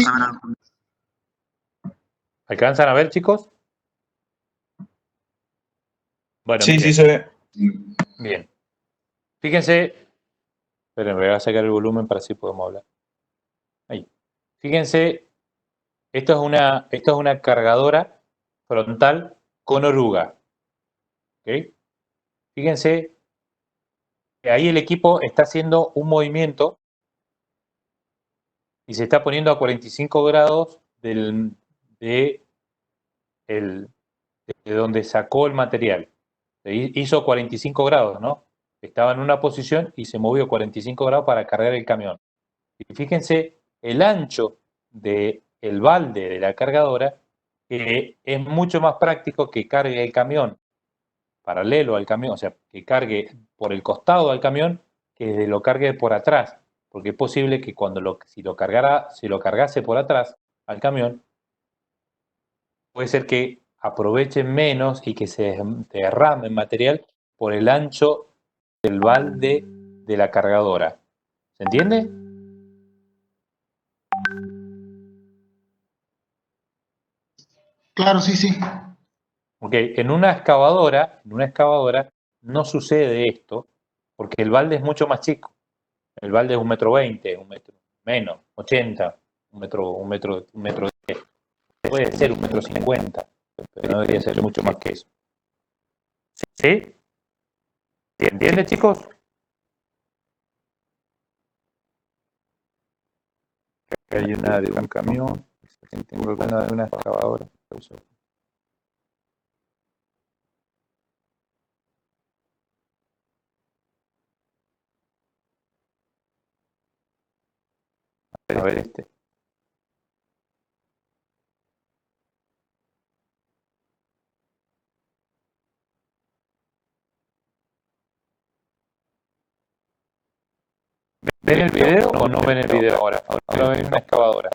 ¿Alcanzan a ver, chicos? Bueno, Sí, miren. sí se ve. Bien. Fíjense. Esperen, me voy a sacar el volumen para así podemos hablar. Ahí. Fíjense, esto es una cargadora frontal con oruga. ¿Ok? Fíjense que ahí el equipo está haciendo un movimiento y se está poniendo a 45 grados de donde sacó el material. Hizo 45 grados, ¿no? Estaba en una posición y se movió 45 grados para cargar el camión. Y fíjense el ancho del balde de la cargadora, que es mucho más práctico que cargue el camión paralelo al camión, o sea, que cargue por el costado al camión, que lo cargue por atrás, porque es posible que si lo cargase por atrás al camión, puede ser que aprovechen menos y que se derrame material por el ancho del balde de la cargadora. ¿Se entiende? Claro, sí, sí. Ok, en una excavadora no sucede esto, porque el balde es mucho más chico. El balde es 1,20 m, 1 metro menos, 80, 1,10 m. Puede ser 1,50 m, pero no debería ser mucho más que eso. ¿Sí? ¿Se entiende, chicos? Hay una de un camión, tengo alguna de una excavadora. A ver este. ¿Ven el video o no ven el video ahora? Ahora ven una excavadora.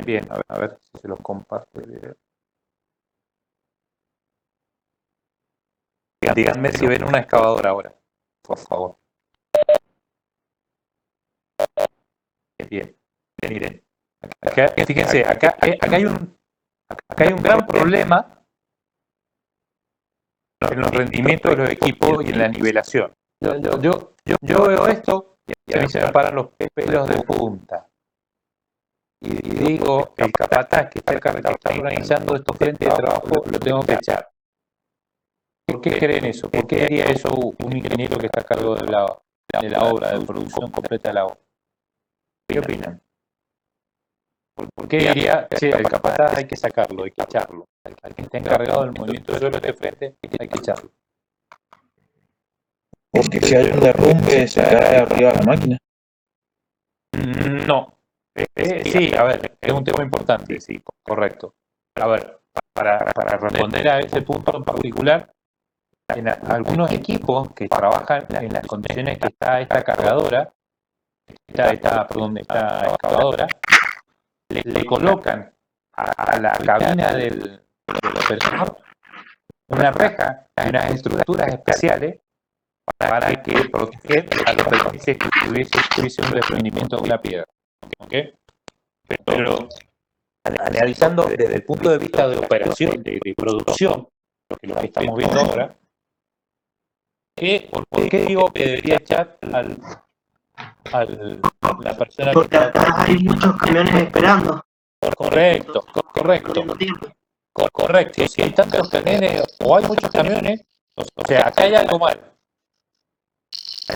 Bien, a ver si se los comparto el video. Díganme si ven una excavadora ahora, por favor. Bien, miren. Acá, fíjense, acá hay un gran problema en los rendimientos de los equipos y en la nivelación. Yo veo esto y a mí se me paran los pelos de punta. Y digo, el capataz que está organizando estos frentes de trabajo lo tengo que echar. ¿Por qué creen eso? ¿Por qué haría eso un ingeniero que está a cargo de la obra, de producción completa de la obra? ¿Qué opinan? ¿Por qué diría, che, el capataz hay que sacarlo, hay que echarlo? Al que está encargado del movimiento de suelo de frente, hay que echarlo. Porque si hay un derrumbe, se cae arriba de la máquina. No. Sí, a ver, es un tema importante, sí, correcto. A ver, para responder a ese punto en particular, en algunos equipos que trabajan en las condiciones que está esta cargadora, esta excavadora, le colocan a la cabina del operador una reja y unas estructuras especiales para que proteger a los permisos que tuviese un desprendimiento de una piedra. ¿Okay? Pero analizando desde el punto de vista de operación, de producción, lo que estamos viendo ahora, ¿por qué digo que debería echar la persona Porque que atrás hay muchos camiones esperando. Correcto. Si hay tantos camiones o hay muchos camiones, o sea, acá hay algo mal.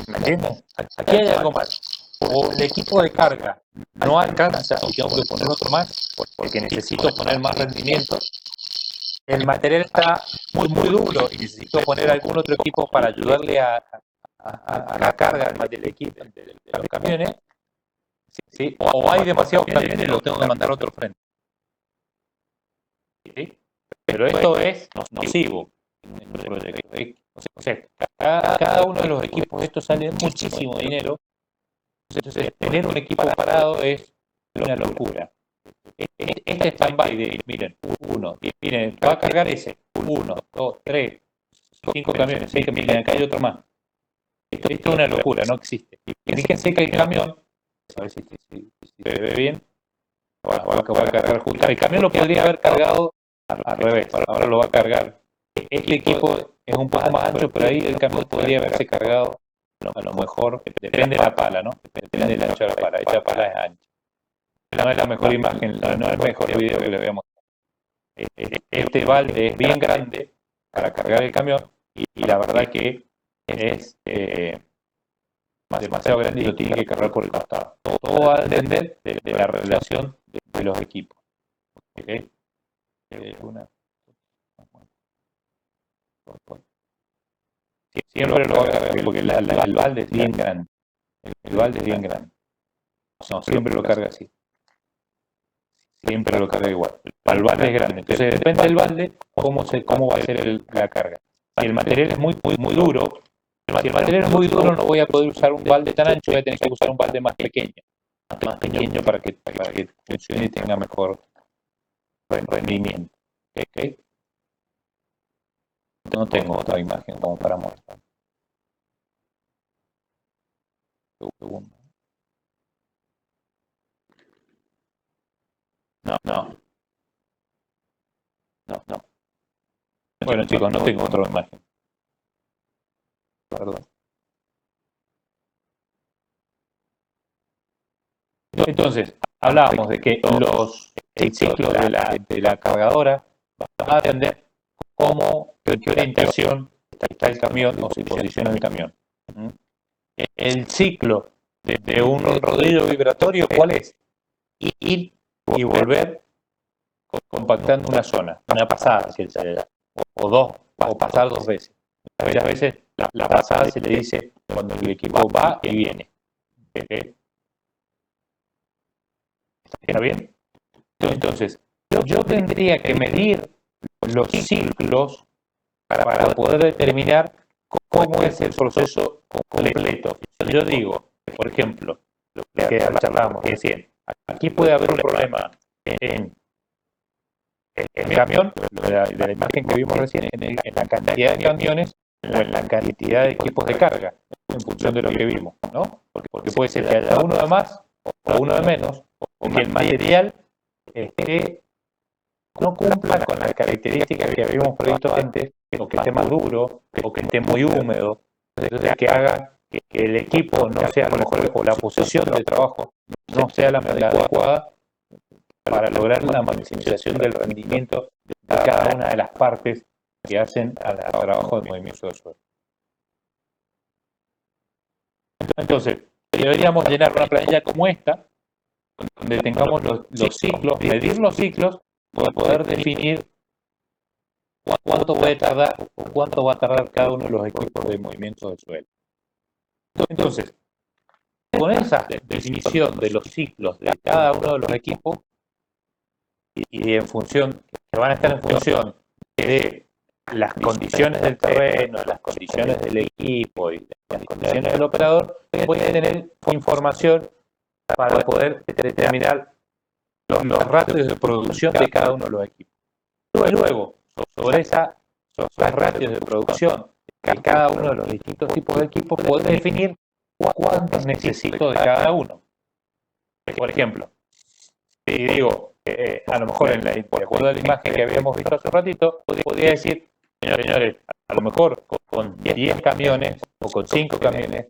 ¿Me entiendes? Aquí hay algo mal. O el equipo de carga no alcanza y tengo que poner otro más porque necesito poner más rendimiento. El material está muy duro y necesito poner algún otro equipo para ayudarle a la carga del equipo de los camiones. ¿Sí? O hay demasiados camiones y lo tengo que mandar a otro frente. ¿Sí? Pero esto es nocivo en el proyecto. O sea, cada uno de los equipos, esto sale muchísimo dinero. Entonces, tener un equipo parado es una locura. Este stand-by de, miren, miren, va a cargar ese, 1, 2, 3, 5 camiones, 6 camiones, acá hay otro más. Esto es una locura, no existe. Y fíjense que el camión, a ver si se ve bien, va a cargar justo. El camión lo podría haber cargado al revés, ahora lo va a cargar. Este equipo es un poco más ancho, pero ahí el camión podría haberse cargado, a lo mejor, depende de la pala, ¿no? Depende del ancho de la pala, esta pala es ancha. No es la mejor imagen, no es el mejor video que le voy a mostrar. Este balde es bien grande para cargar el camión y la verdad que es demasiado grande y lo tiene que cargar por el costado. Todo va a depender de la relación de los equipos. ¿Okay? Siempre lo va a cargar porque el balde es bien grande. El balde es bien grande. No, siempre lo carga así. Siempre lo carga igual. El balde es grande. Entonces depende del balde cómo va a ser la carga. Si el material es muy duro, si el material es muy duro no voy a poder usar un balde tan ancho, voy a tener que usar un balde más pequeño para que funcione y tenga mejor rendimiento. ¿Okay? No tengo otra imagen como para mostrar. Segundo. No. Bueno, chicos, no tengo otra imagen. Perdón. Entonces, hablábamos de que el ciclo de la cargadora va a depender en qué orientación está el camión o se posiciona el camión. El ciclo de un rodillo vibratorio, ¿cuál es? Ir y volver compactando una zona, una pasada, si o dos, o pasar 2 veces. Muchas veces la pasada se le dice cuando el equipo va y viene. ¿Está bien? Entonces, yo tendría que medir los ciclos para poder determinar cómo es el proceso completo. Yo digo, por ejemplo, lo que charlábamos recién, aquí puede haber un problema en el camión, de la imagen que vimos recién, en la cantidad de camiones o en la cantidad de equipos de carga, en función de lo que vimos, ¿no? Porque puede ser que haya uno de más o uno de menos, o que el material no cumpla con las características que habíamos previsto antes, o que esté más duro, o que esté muy húmedo, entonces que haga que el equipo no sea a lo mejor, o la posición de trabajo no sea la adecuada para lograr una maximización del rendimiento de cada una de las partes que hacen al trabajo de movimiento de suelo. Entonces, deberíamos llenar una planilla como esta, donde tengamos los ciclos, medir los ciclos, para poder definir cuánto puede tardar o cuánto va a tardar cada uno de los equipos de movimiento del suelo. Entonces, con esa definición de los ciclos de cada uno de los equipos y en función, que van a estar en función de las condiciones del terreno, las condiciones del equipo y las condiciones del operador, voy a tener información para poder determinar los ratios de producción de cada uno de los equipos. Luego, sobre esos ratios de producción de cada uno de los distintos tipos de equipos, poder definir cuántos necesito de cada uno. Por ejemplo, si digo, a lo mejor de acuerdo a la imagen que habíamos visto hace un ratito, podría decir, señores, a lo mejor con 10 camiones o con 5 camiones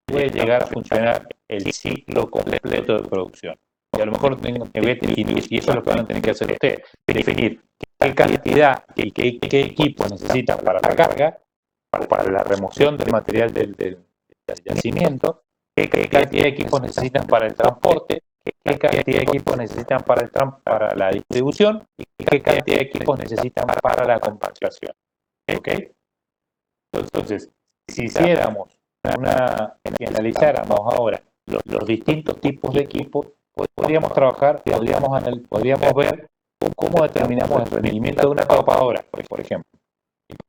puede llegar a funcionar el ciclo completo de producción. Y a lo mejor tengo que ver, y eso es lo que van a tener que hacer ustedes, definir qué cantidad y qué equipos necesitan para la carga, para la remoción del material del yacimiento, qué cantidad de equipos necesitan para el transporte, qué cantidad de equipos necesitan para la distribución y qué cantidad de equipos necesitan para la compactación. ¿Ok? Entonces, si hiciéramos y analizáramos ahora los distintos tipos de equipos, podríamos trabajar, podríamos ver cómo determinamos el rendimiento de una topadora, por ejemplo.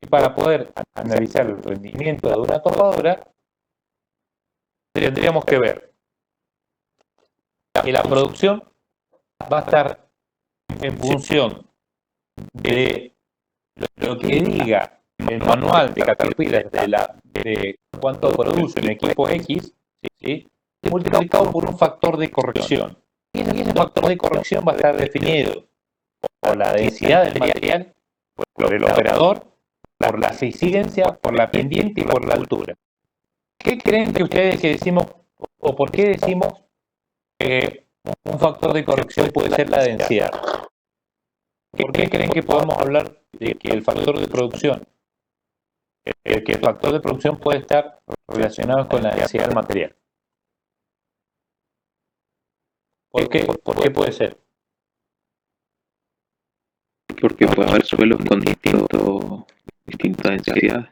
Y para poder analizar el rendimiento de una topadora, tendríamos que ver que la producción va a estar en función de lo que diga el manual de Caterpillar de cuánto produce un equipo X, ¿sí? Multiplicado por un factor de corrección. Y ese factor de corrección va a estar definido por la densidad del material, por el operador, por la exigencia, por la pendiente y por la altura. ¿Qué creen que ustedes que decimos, o por qué decimos que un factor de corrección puede ser la densidad? ¿Por qué creen que podemos hablar de que el factor de producción que el factor de producción puede estar relacionado con la densidad del material. ¿Por qué? ¿Por qué puede ser? Porque puede haber suelos con distintas densidades.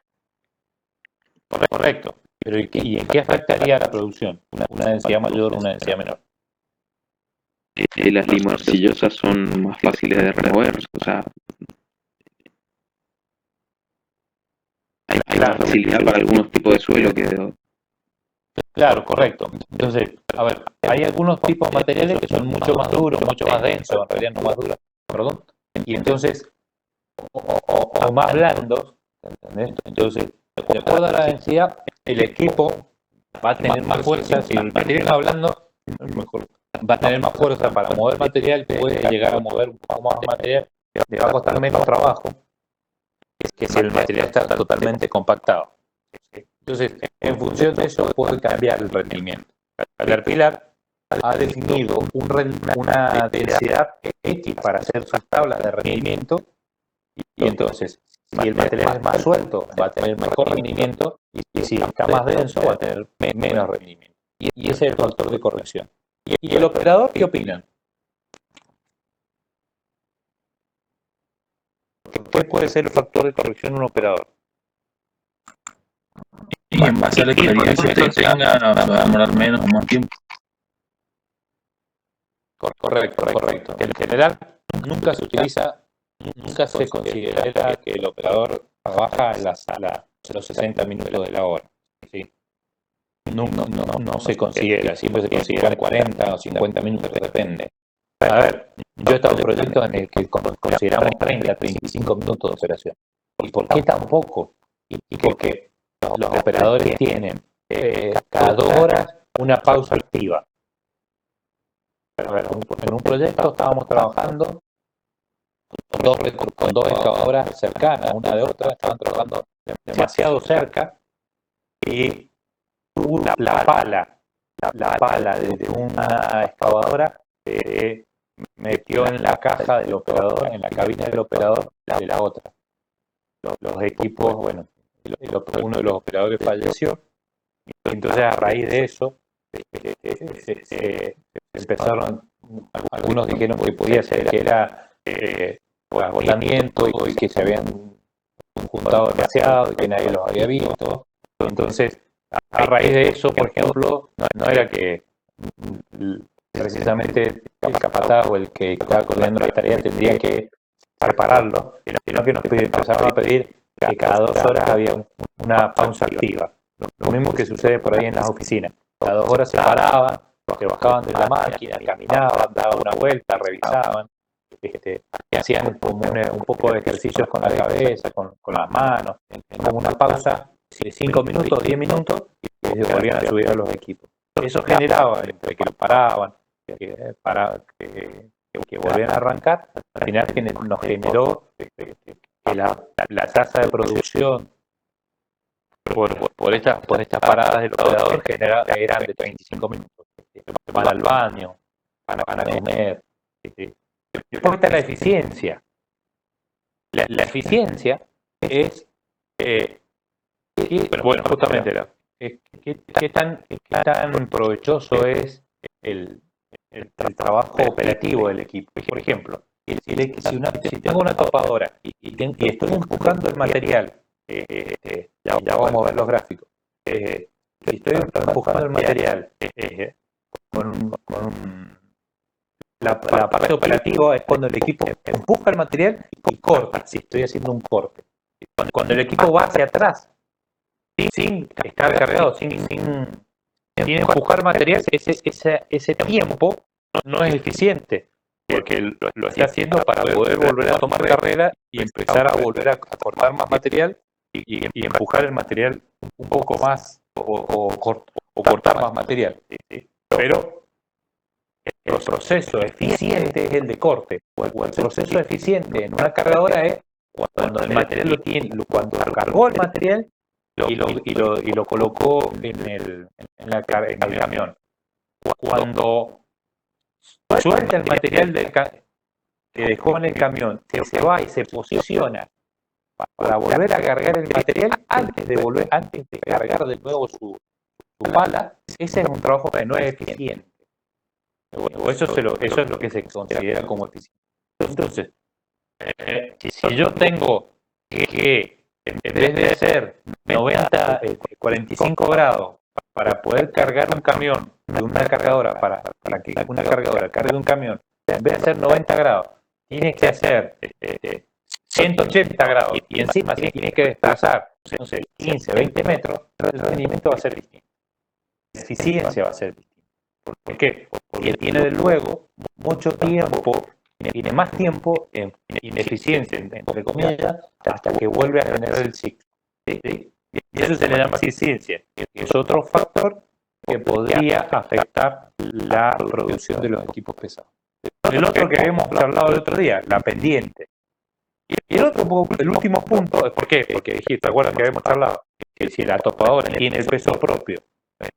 Correcto. Pero ¿y en qué afectaría la producción? ¿Una densidad mayor o una densidad menor? Las limas arcillosas son más fáciles de remover, o sea, hay más facilidad para algunos tipos de suelo que de otros. Claro, correcto. Entonces, a ver, hay algunos tipos de materiales que son mucho más duros, mucho más densos, en realidad no más duros, perdón, y entonces, o más blandos, ¿entendés? Entonces, de acuerdo a la densidad, el equipo va a tener más fuerza, si el material es más blando, va a tener más fuerza para mover material, puede llegar a mover un poco más material, le va a costar menos trabajo que si el material está totalmente compactado. Entonces, en función de eso puede cambiar el rendimiento. Caterpillar ha definido una densidad X para hacer sus tablas de rendimiento y entonces, si el material es más suelto, va a tener mejor rendimiento y si está más denso, va a tener menos rendimiento. Y ese es el factor de corrección. ¿Y el operador qué opina? ¿Qué puede ser el factor de corrección de un operador? Y en base a la experiencia que tenga, va a demorar menos o más tiempo. Correcto. En general, nunca se considera que el operador trabaja los 60 minutos de la hora. ¿Sí? No se considera, siempre se consideran 40 o 50 minutos, depende. A ver, yo he estado en proyectos en el que consideramos 30, 35 minutos de operación. ¿Y por qué tan poco? Y porque los operadores tienen cada 2 horas una pausa activa. A ver, en un proyecto estábamos trabajando con dos excavadoras cercanas, una de otra, estaban trabajando demasiado cerca y la pala de una excavadora metió en la caja del operador, en la cabina del operador de la otra. Los equipos, bueno, uno de los operadores falleció, y entonces a raíz de eso se empezaron, algunos dijeron que podía ser que era agotamiento y que se habían juntado demasiado y que nadie los había visto. Entonces, a raíz de eso, por ejemplo, no era que precisamente el capataz o el que estaba coordinando la tarea tendría que prepararlo, sino que nos empezaron a pedir que cada 2 horas había una pausa activa. Lo mismo que sucede por ahí en las oficinas. Cada 2 horas se paraban, se bajaban de la máquina, caminaban, daban una vuelta, revisaban, hacían como un poco de ejercicios con la cabeza, con las manos, como una pausa de 5 minutos, 10 minutos, y se volvían a subir a los equipos. Eso generaba, entre que lo paraban, que volvían a arrancar, al final nos generó que la tasa de producción por estas paradas del operador eran de 35 minutos. Van al baño, van a comer. Después está la eficiencia. La eficiencia es, bueno, justamente, ¿qué tan provechoso es el trabajo operativo del equipo? Por ejemplo, si tengo una topadora y estoy empujando el material, ya vamos a ver los gráficos. Si estoy empujando el material la parte operativa es cuando el equipo empuja el material y corta, si estoy haciendo un corte. Cuando el equipo va hacia atrás, sin estar cargado, sin empujar material, ese tiempo no es eficiente, porque lo está haciendo para poder volver a tomar carrera y empezar a volver a cortar más material y empujar el material un poco más o cortar más material. Pero el proceso eficiente es el de corte, o el proceso eficiente en una cargadora es cuando el material cuando cargó el material y lo colocó en el camión. Cuando suelta el material que dejó en el camión, se va y se posiciona para volver a cargar el material antes de cargar de nuevo su pala. Ese es un trabajo que no es eficiente. O eso es lo que se considera como eficiente. Entonces, si yo tengo que, en vez de hacer 45 grados para poder cargar un camión de una cargadora, para que una cargadora cargue un camión, en vez de hacer 90 grados, tiene que hacer 180 grados y encima tiene que desplazar, no sé, 15, 20 metros, el rendimiento va a ser distinto. La eficiencia va a ser distinta. ¿Por qué? Porque tiene luego mucho tiempo, tiene más tiempo en ineficiencia, entre comillas, hasta que vuelve a generar el ciclo. ¿Sí? Y eso se le llama eficiencia. Es otro factor que podría afectar la producción de los equipos pesados. El otro que habíamos hablado el otro día, la pendiente. Y el último punto es ¿por qué? Porque dijiste, ¿te acuerdas que habíamos hablado? Que si la topadora tiene el peso propio,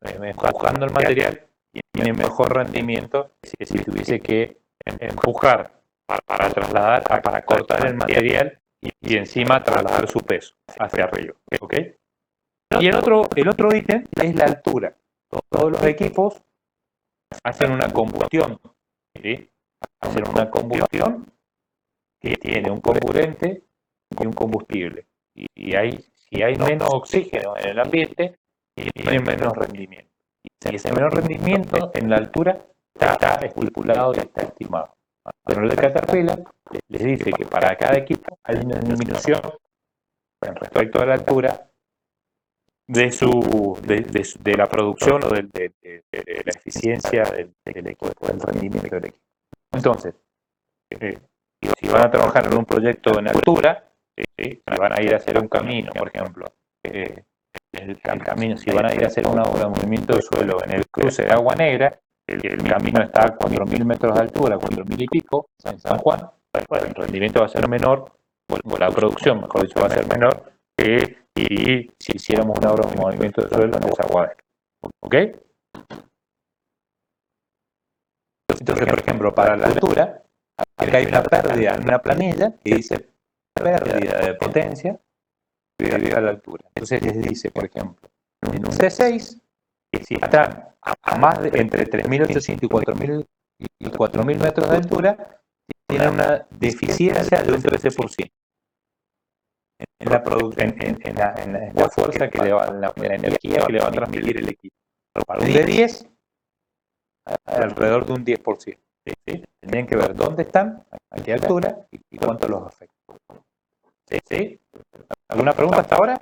empujando el material, tiene mejor rendimiento que si tuviese que empujar para trasladar, para cortar el material y encima trasladar su peso hacia arriba. ¿Ok? Y el otro ítem es la altura. Todos los equipos hacen una combustión, ¿sí? Hacen una combustión que tiene un comburente y un combustible. Y si hay menos oxígeno en el ambiente, tiene menos rendimiento. Y ese menor rendimiento en la altura está estipulado y está estimado. Pero el de Caterpillar les dice que para cada equipo hay una disminución en respecto a la altura de la producción o de la eficiencia del equipo, del rendimiento del equipo. Entonces, si van a trabajar en un proyecto en altura, si van a ir a hacer un camino, por ejemplo, el camino, si van a ir a hacer una obra de movimiento de suelo en el cruce de Agua Negra, el camino está a 4.000 metros de altura, 4.000 y pico, en San Juan, bueno, el rendimiento va a ser menor, o la producción, mejor dicho, va a ser menor que si hiciéramos una obra de movimiento de suelo en Desaguadero. ¿Ok? Entonces, por ejemplo, para la altura, acá hay una pérdida en una planilla que dice pérdida de potencia debido a la altura. Entonces les dice, por ejemplo, en un C6, que si están a más de entre 3.800 y 4.000 metros de altura, tienen una deficiencia de un 13%. En la fuerza que le va, en la energía que le va a transmitir el equipo. Para un D10, alrededor de un 10%. ¿Sí? Tendrían que ver dónde están, a qué altura y cuánto los afecta. ¿Sí? ¿Alguna pregunta hasta ahora?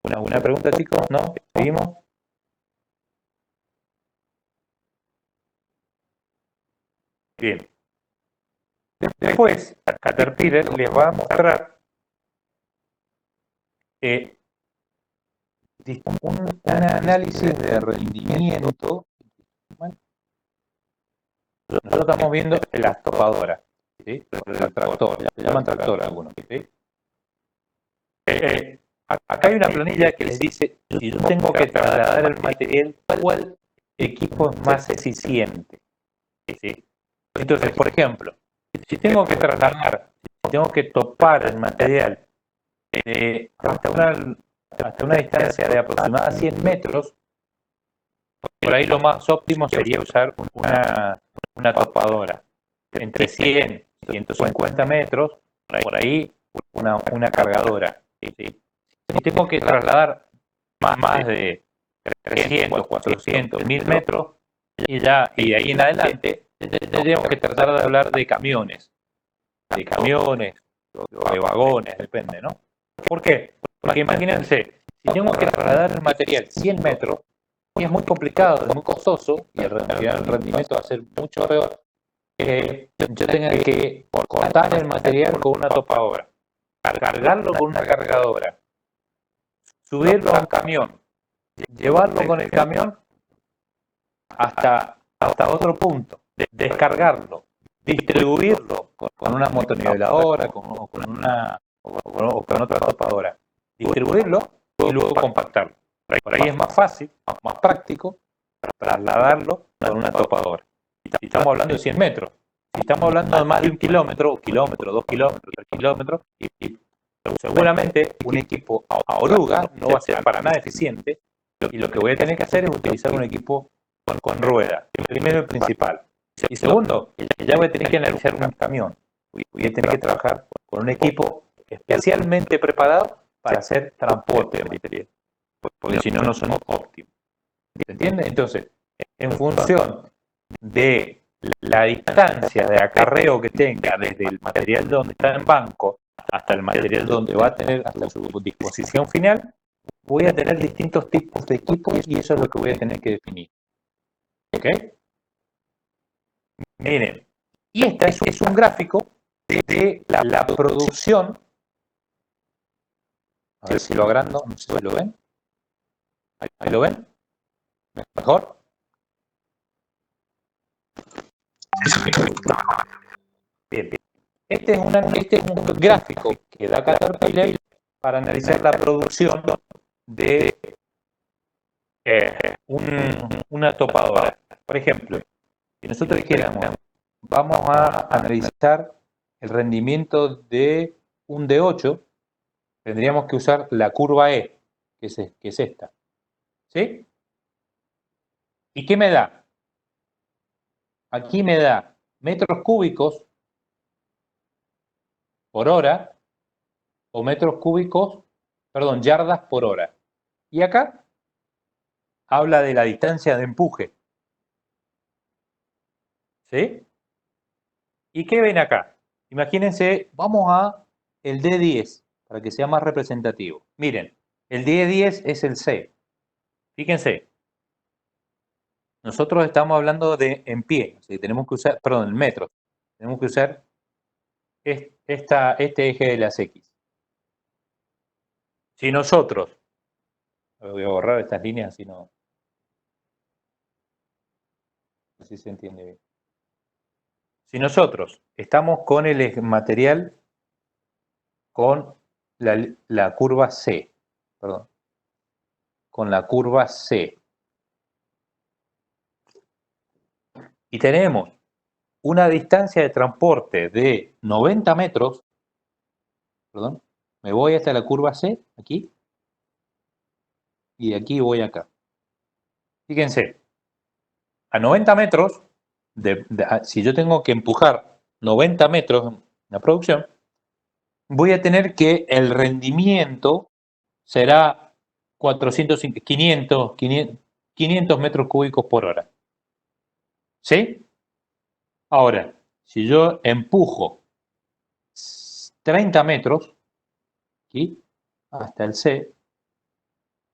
¿Una pregunta, chicos? ¿No? ¿Seguimos? Bien. Después, Caterpillar les va a mostrar un análisis de rendimiento. Nosotros estamos viendo las topadoras, ¿sí? El tractor, se llaman tractor algunos. ¿Sí? Acá hay una planilla que les dice, si yo tengo que trasladar el material, ¿cuál equipo es más eficiente? ¿Sí? Entonces, por ejemplo, si tengo que trasladar, tengo que topar el material hasta una distancia de aproximadamente 100 metros, por ahí lo más óptimo sería usar una topadora. Entre 100 y 150 metros, por ahí una cargadora. ¿Sí? Si tengo que trasladar más de 300, 400, 1000 metros, y de ahí en adelante, tendríamos que tratar de hablar de camiones. O de vagones, depende, ¿no? ¿Por qué? Porque imagínense, si tengo que trasladar el material 100 metros, es muy complicado, es muy costoso, y el rendimiento va a ser mucho peor, que yo tenga que cortar el material con una topadora, cargarlo con una cargadora, subirlo a un camión, llevarlo con el camión hasta otro punto, descargarlo, distribuirlo con una motoniveladora o con otra topadora, distribuirlo y luego compactarlo. Por ahí es más fácil, más práctico, trasladarlo con una topadora. Si estamos hablando de 100 metros. Si estamos hablando de más de 1 kilómetro, 2 kilómetros, 3 kilómetros, y seguramente un equipo a oruga no va a ser para nada eficiente, y lo que voy a tener que hacer es utilizar un equipo con rueda. Primero y principal. Y segundo, ya voy a tener que analizar un camión. Voy a tener que trabajar con un equipo especialmente preparado para hacer transporte de material, porque si no, no son óptimos. ¿Se entiende? Entonces, en función de la distancia de acarreo que tenga desde el material donde está en banco hasta el material donde va a tener hasta su disposición final, voy a tener distintos tipos de equipos y eso es lo que voy a tener que definir. ¿Ok? Miren, y este es un gráfico de la producción. A ver si lo agrando, no sé si lo ven. ¿Ahí lo ven? ¿Mejor? Bien, bien. Este es un gráfico que da Caterpillar para analizar la producción de una topadora. Por ejemplo, si nosotros dijéramos, vamos a analizar el rendimiento de un D8, tendríamos que usar la curva E, que es esta. ¿Sí? ¿Y qué me da? Aquí me da metros cúbicos por hora o metros cúbicos, perdón, yardas por hora. Y acá habla de la distancia de empuje. ¿Sí? ¿Y qué ven acá? Imagínense, vamos a el D10, para que sea más representativo. Miren, el D10 es el C. Fíjense, nosotros estamos hablando de en pie, o sea, tenemos que usar, perdón, en metros. Tenemos que usar este eje de las X. Si nosotros, voy a borrar estas líneas, si no, si se entiende bien. Si nosotros estamos con el material con la curva C, perdón, con la curva C, y tenemos una distancia de transporte de 90 metros, perdón, me voy hasta la curva C, aquí, y de aquí voy acá. Fíjense, a 90 metros, si yo tengo que empujar 90 metros en la producción, voy a tener que el rendimiento será 500 metros cúbicos por hora. ¿Sí? Ahora, si yo empujo 30 metros, aquí, hasta el C,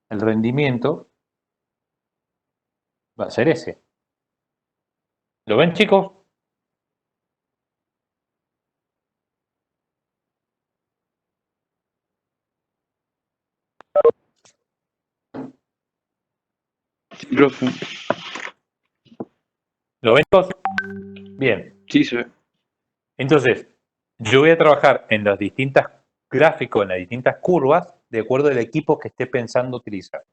el rendimiento va a ser ese. ¿Lo ven, chicos? Sí, profe. ¿Lo ven, chicos? Bien. Sí, se ve. Entonces, yo voy a trabajar en los distintos gráficos, en las distintas curvas, de acuerdo al equipo que esté pensando utilizar.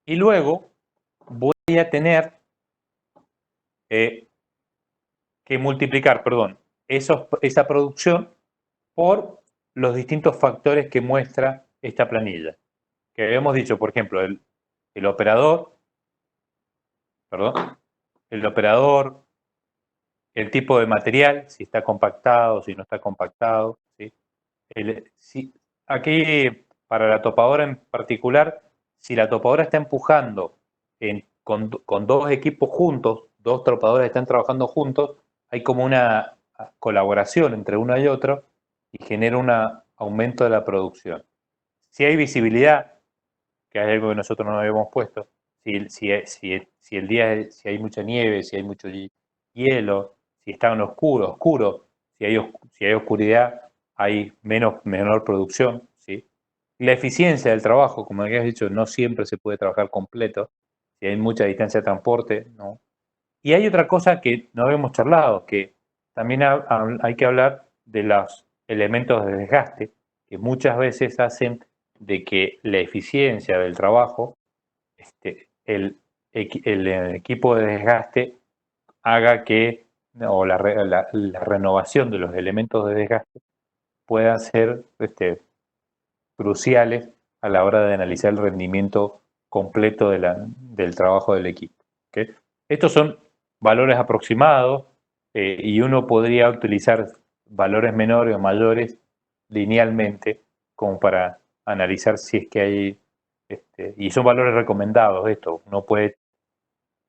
Y luego voy a tener que multiplicar, perdón, esa producción por los distintos factores que muestra esta planilla. Que habíamos dicho, por ejemplo, el operador, el tipo de material, si está compactado, si no está compactado. ¿Sí? Aquí, para la topadora en particular, si la topadora está empujando con dos equipos juntos, dos topadores están trabajando juntos, hay como una colaboración entre uno y otro y genera un aumento de la producción. Si hay visibilidad, que es algo que nosotros no habíamos puesto, si hay mucha nieve, si hay mucho hielo, si está en oscuro, si hay oscuridad, hay menor producción. ¿Sí? La eficiencia del trabajo, como habías dicho, no siempre se puede trabajar completo, si hay mucha distancia de transporte, no. Y hay otra cosa que no habíamos charlado, que también hay que hablar de los elementos de desgaste, que muchas veces hacen de que la eficiencia del trabajo el equipo de desgaste haga que, o la renovación de los elementos de desgaste puedan ser cruciales a la hora de analizar el rendimiento completo del trabajo del equipo. ¿Okay? Estos son valores aproximados y uno podría utilizar valores menores o mayores linealmente como para analizar si es que hay, y son valores recomendados esto, uno puede,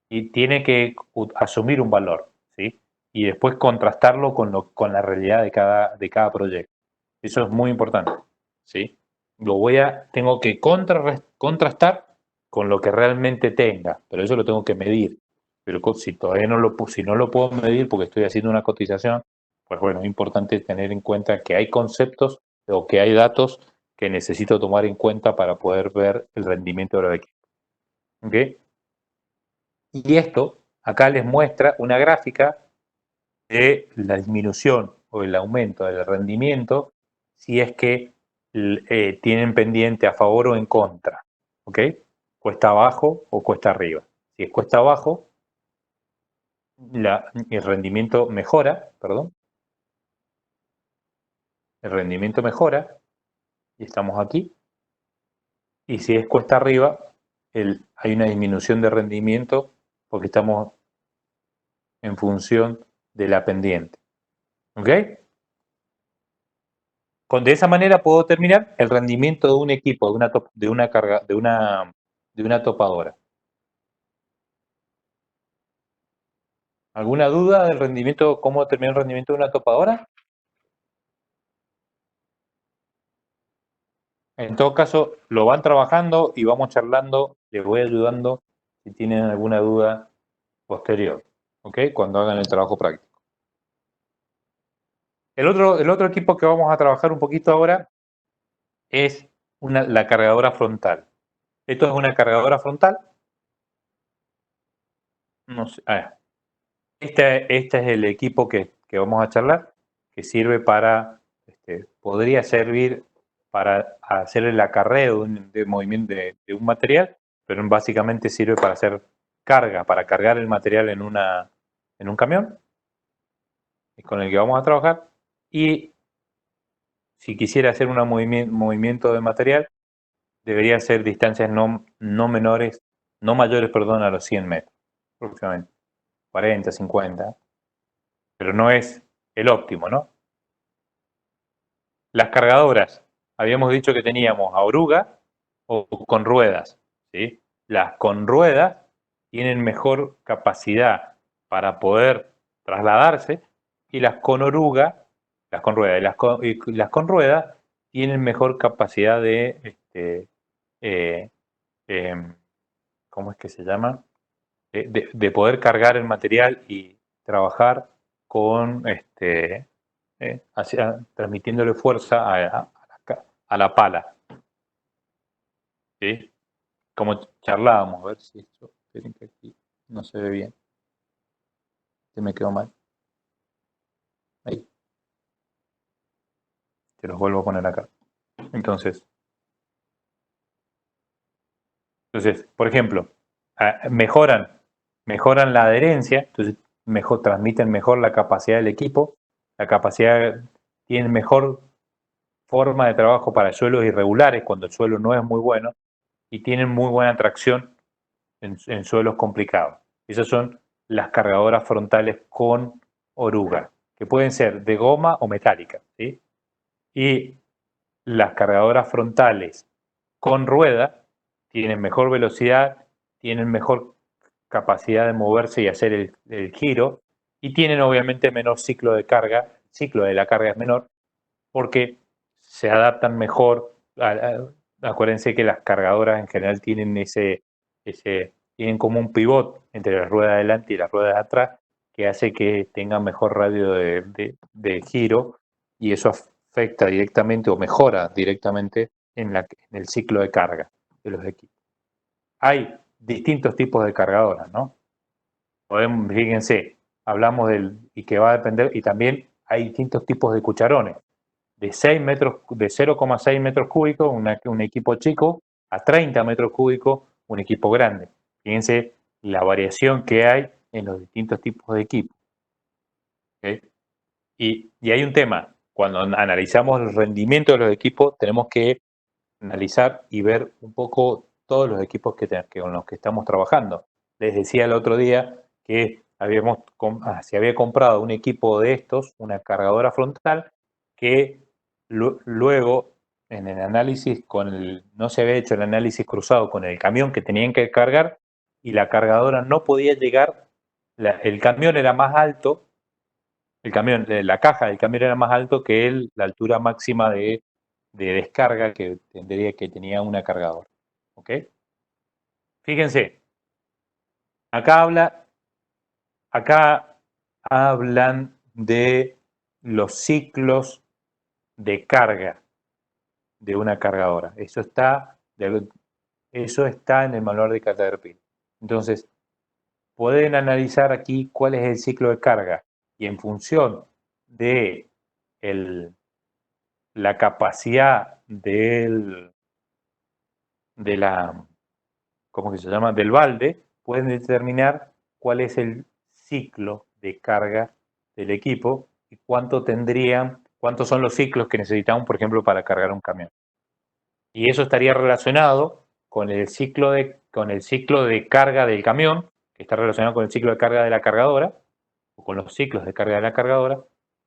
y tiene que asumir un valor, ¿sí? Y después contrastarlo con la realidad de cada proyecto. Eso es muy importante, ¿sí? Tengo que contrastar con lo que realmente tenga, pero eso lo tengo que medir. Pero si todavía no lo puedo medir porque estoy haciendo una cotización, pues bueno, es importante tener en cuenta que hay conceptos o que hay datos que necesito tomar en cuenta para poder ver el rendimiento del equipo. ¿Okay? Y esto acá les muestra una gráfica de la disminución o el aumento del rendimiento si es que tienen pendiente a favor o en contra. ¿Ok? Cuesta abajo o cuesta arriba. Si es cuesta abajo, el rendimiento mejora, perdón. El rendimiento mejora y estamos aquí. Y si es cuesta arriba, hay una disminución de rendimiento porque estamos en función de la pendiente. ¿Ok? De esa manera puedo determinar el rendimiento de un equipo, de una topadora. ¿Alguna duda del rendimiento, cómo determinar el rendimiento de una topadora? En todo caso, lo van trabajando y vamos charlando, les voy ayudando si tienen alguna duda posterior, ¿ok? Cuando hagan el trabajo práctico. El otro equipo que vamos a trabajar un poquito ahora es la cargadora frontal. Esto es una cargadora frontal. No sé, este es el equipo que vamos a charlar, que sirve para, podría servir para hacer el acarreo de movimiento de un material, pero básicamente sirve para hacer carga, para cargar el material en un camión, con el que vamos a trabajar, y si quisiera hacer un movimiento de material, debería ser distancias no mayores, a los 100 metros, aproximadamente, 40, 50, pero no es el óptimo, ¿no? Las cargadoras, habíamos dicho que teníamos a oruga o con ruedas, ¿sí? Las con ruedas tienen mejor capacidad para poder trasladarse y las con oruga, las con ruedas, y las con ruedas tienen mejor capacidad de, ¿cómo es que se llama? De poder cargar el material y trabajar con, transmitiéndole fuerza a la pala. ¿Sí? Como charlábamos, a ver si esto, esperen que aquí no se ve bien. Se me quedó mal. Ahí. Te los vuelvo a poner acá. Entonces, por ejemplo, mejoran la adherencia, entonces transmiten mejor la capacidad del equipo, tienen mejor forma de trabajo para suelos irregulares cuando el suelo no es muy bueno y tienen muy buena tracción en suelos complicados. Esas son las cargadoras frontales con oruga, que pueden ser de goma o metálica, ¿sí? Y las cargadoras frontales con rueda tienen mejor velocidad, tienen mejor capacidad de moverse y hacer el giro, y tienen obviamente menor ciclo de carga. El ciclo de la carga es menor porque se adaptan mejor. Acuérdense que las cargadoras en general tienen tienen como un pivot entre la rueda de adelante y las ruedas de atrás que hace que tengan mejor radio de giro, y eso afecta directamente o mejora directamente en el ciclo de carga de los equipos. Hay distintos tipos de cargadoras, ¿no? Fíjense, hablamos y que va a depender, y también hay distintos tipos de cucharones. De 0,6 metros cúbicos, un equipo chico, a 30 metros cúbicos, un equipo grande. Fíjense la variación que hay en los distintos tipos de equipos. ¿Okay? Y hay un tema, cuando analizamos el rendimiento de los equipos, tenemos que analizar y ver un poco todos los equipos con los que estamos trabajando. Les decía el otro día que se había comprado un equipo de estos, una cargadora frontal, que luego en el análisis no se había hecho el análisis cruzado con el camión que tenían que cargar y la cargadora no podía llegar, el camión era más alto, la caja del camión era más alto que la altura máxima de descarga que tenía una cargadora. ¿Ok? Fíjense, acá hablan de los ciclos de carga de una cargadora. Eso está en el manual de Caterpillar. Entonces, pueden analizar aquí cuál es el ciclo de carga y en función de la capacidad ¿cómo que se llama? Del balde, pueden determinar cuál es el ciclo de carga del equipo y cuántos son los ciclos que necesitamos, por ejemplo, para cargar un camión. Y eso estaría relacionado con el ciclo de carga del camión, que está relacionado con el ciclo de carga de la cargadora, o con los ciclos de carga de la cargadora,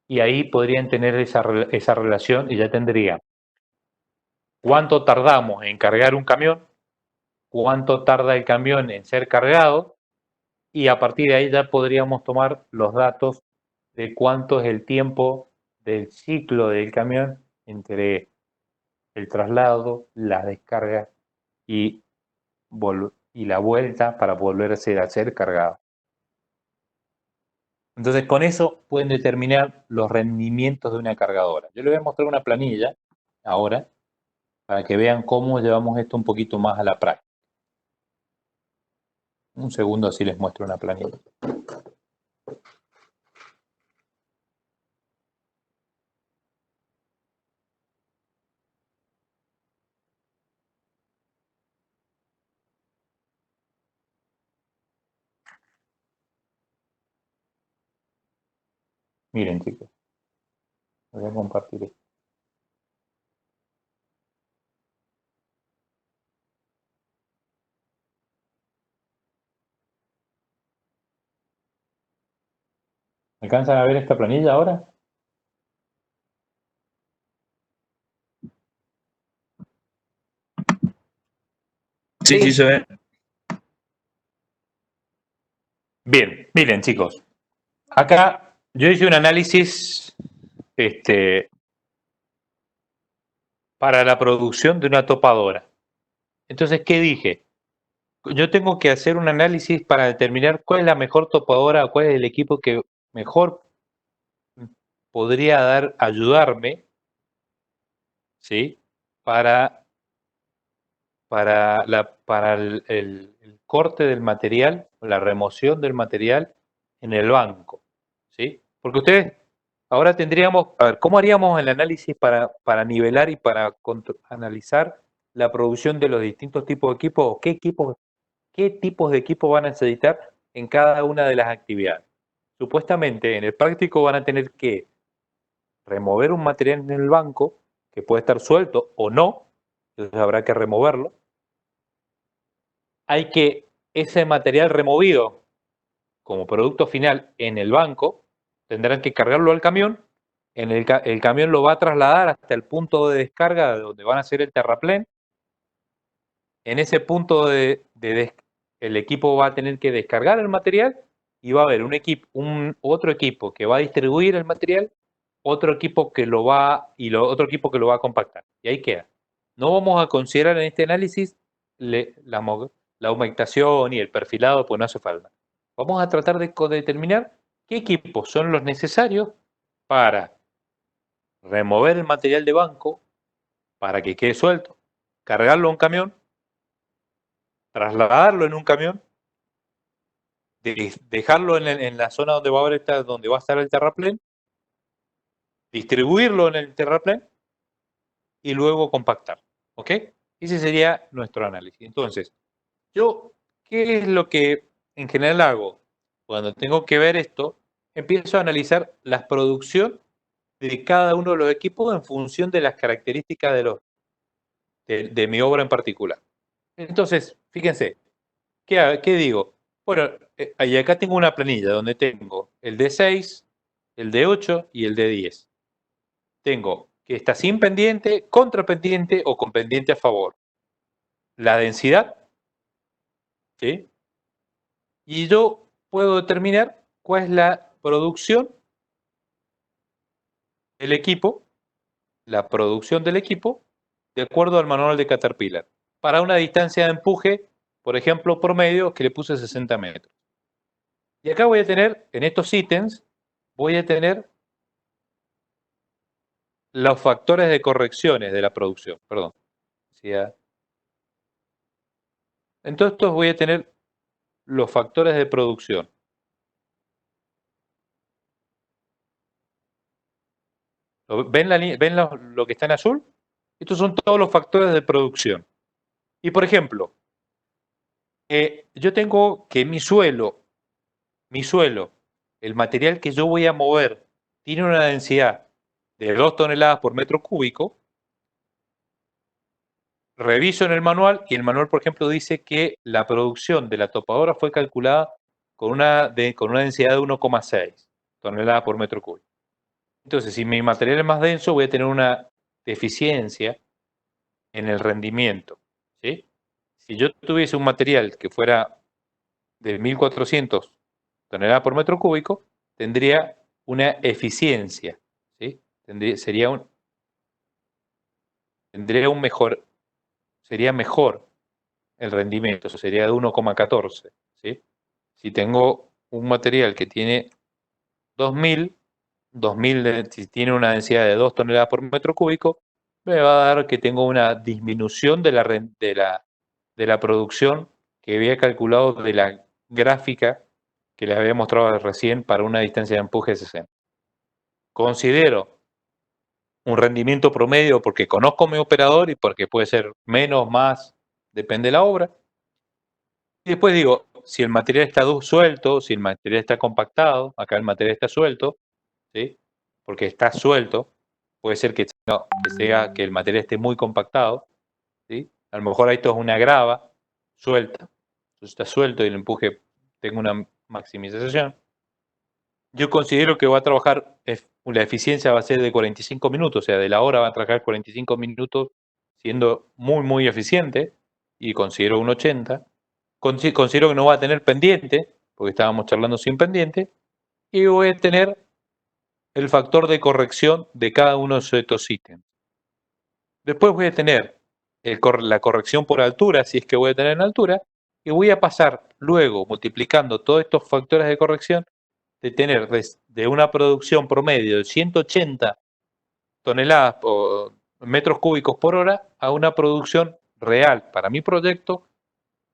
y ahí podrían tener esa relación y ya tendrían cuánto tardamos en cargar un camión, cuánto tarda el camión en ser cargado, y a partir de ahí ya podríamos tomar los datos de cuánto es el tiempo del ciclo del camión entre el traslado, la descarga y la vuelta para volver a ser cargado. Entonces, con eso pueden determinar los rendimientos de una cargadora. Yo les voy a mostrar una planilla ahora para que vean cómo llevamos esto un poquito más a la práctica. Un segundo, así les muestro una planilla. Miren, chicos, voy a compartir esto. ¿Alcanzan a ver esta planilla ahora? Sí, se ve. Bien, miren, chicos. Acá yo hice un análisis para la producción de una topadora. Entonces, ¿qué dije? Yo tengo que hacer un análisis para determinar cuál es la mejor topadora o cuál es el equipo que mejor podría ayudarme, ¿sí? Para el corte del material, la remoción del material en el banco, ¿sí? Porque ustedes, ahora tendríamos, a ver, ¿cómo haríamos el análisis para nivelar y para analizar la producción de los distintos tipos de equipos o qué tipos de equipos van a necesitar en cada una de las actividades? Supuestamente en el práctico van a tener que remover un material en el banco que puede estar suelto o no, entonces habrá que removerlo. Hay que ese material removido como producto final en el banco, tendrán que cargarlo al camión, el camión lo va a trasladar hasta el punto de descarga donde van a hacer el terraplén. En ese punto el equipo va a tener que descargar el material y va a haber otro equipo que va a distribuir el material, otro equipo que otro equipo que lo va a compactar. Y ahí queda. No vamos a considerar en este análisis la humectación y el perfilado, pues no hace falta. Vamos a tratar de determinar qué equipos son los necesarios para remover el material de banco para que quede suelto, cargarlo a un camión, trasladarlo en un camión, dejarlo en la zona donde va a estar el terraplén, distribuirlo en el terraplén y luego compactar. ¿Ok? Ese sería nuestro análisis. Entonces, Yo, ¿qué es lo que en general hago? Cuando tengo que ver esto, empiezo a analizar la producción de cada uno de los equipos en función de las características de mi obra en particular. Entonces, fíjense, ¿qué digo? Bueno, y acá tengo una planilla donde tengo el D6, el D8 y el D10. Tengo que está sin pendiente, contra pendiente o con pendiente a favor. La densidad, ¿sí? Y yo puedo determinar cuál es la producción del equipo, de acuerdo al manual de Caterpillar, para una distancia de empuje, por ejemplo, promedio, que le puse 60 metros. Y acá voy a tener, en estos ítems, voy a tener los factores de correcciones de la producción, perdón. En todos estos voy a tener los factores de producción. ¿Ven lo que está en azul? Estos son todos los factores de producción. Y por ejemplo, yo tengo que mi suelo, el material que yo voy a mover, tiene una densidad de 2 toneladas por metro cúbico. Reviso en el manual y el manual, por ejemplo, dice que la producción de la topadora fue calculada con una densidad de 1,6 toneladas por metro cúbico. Entonces, si mi material es más denso, voy a tener una deficiencia en el rendimiento, ¿sí? Si yo tuviese un material que fuera de 1400 toneladas por metro cúbico, tendría una eficiencia, ¿sí? Sería mejor el rendimiento, eso sería de 1,14, ¿sí? Si tengo un material que tiene 2000, si tiene una densidad de 2 toneladas por metro cúbico, me va a dar que tengo una disminución de la producción que había calculado de la gráfica que les había mostrado recién para una distancia de empuje de 60. Considero un rendimiento promedio porque conozco mi operador y porque puede ser menos, más, depende de la obra. Y después digo, si el material está suelto, si el material está compactado, acá el material está suelto, ¿sí? Porque está suelto, puede ser que que el material esté muy compactado, ¿sí? A lo mejor esto es una grava suelta, entonces está suelto y el empuje tengo una maximización. Yo considero que va a trabajar, la eficiencia va a ser de 45 minutos, o sea, de la hora va a trabajar 45 minutos siendo muy, muy eficiente, y considero un 80. Considero que no va a tener pendiente, porque estábamos charlando sin pendiente, y voy a tener el factor de corrección de cada uno de estos ítems. Después voy a tener la corrección por altura, si es que voy a tener en altura, y voy a pasar luego, multiplicando todos estos factores de corrección, de tener de una producción promedio de 180 toneladas o metros cúbicos por hora a una producción real para mi proyecto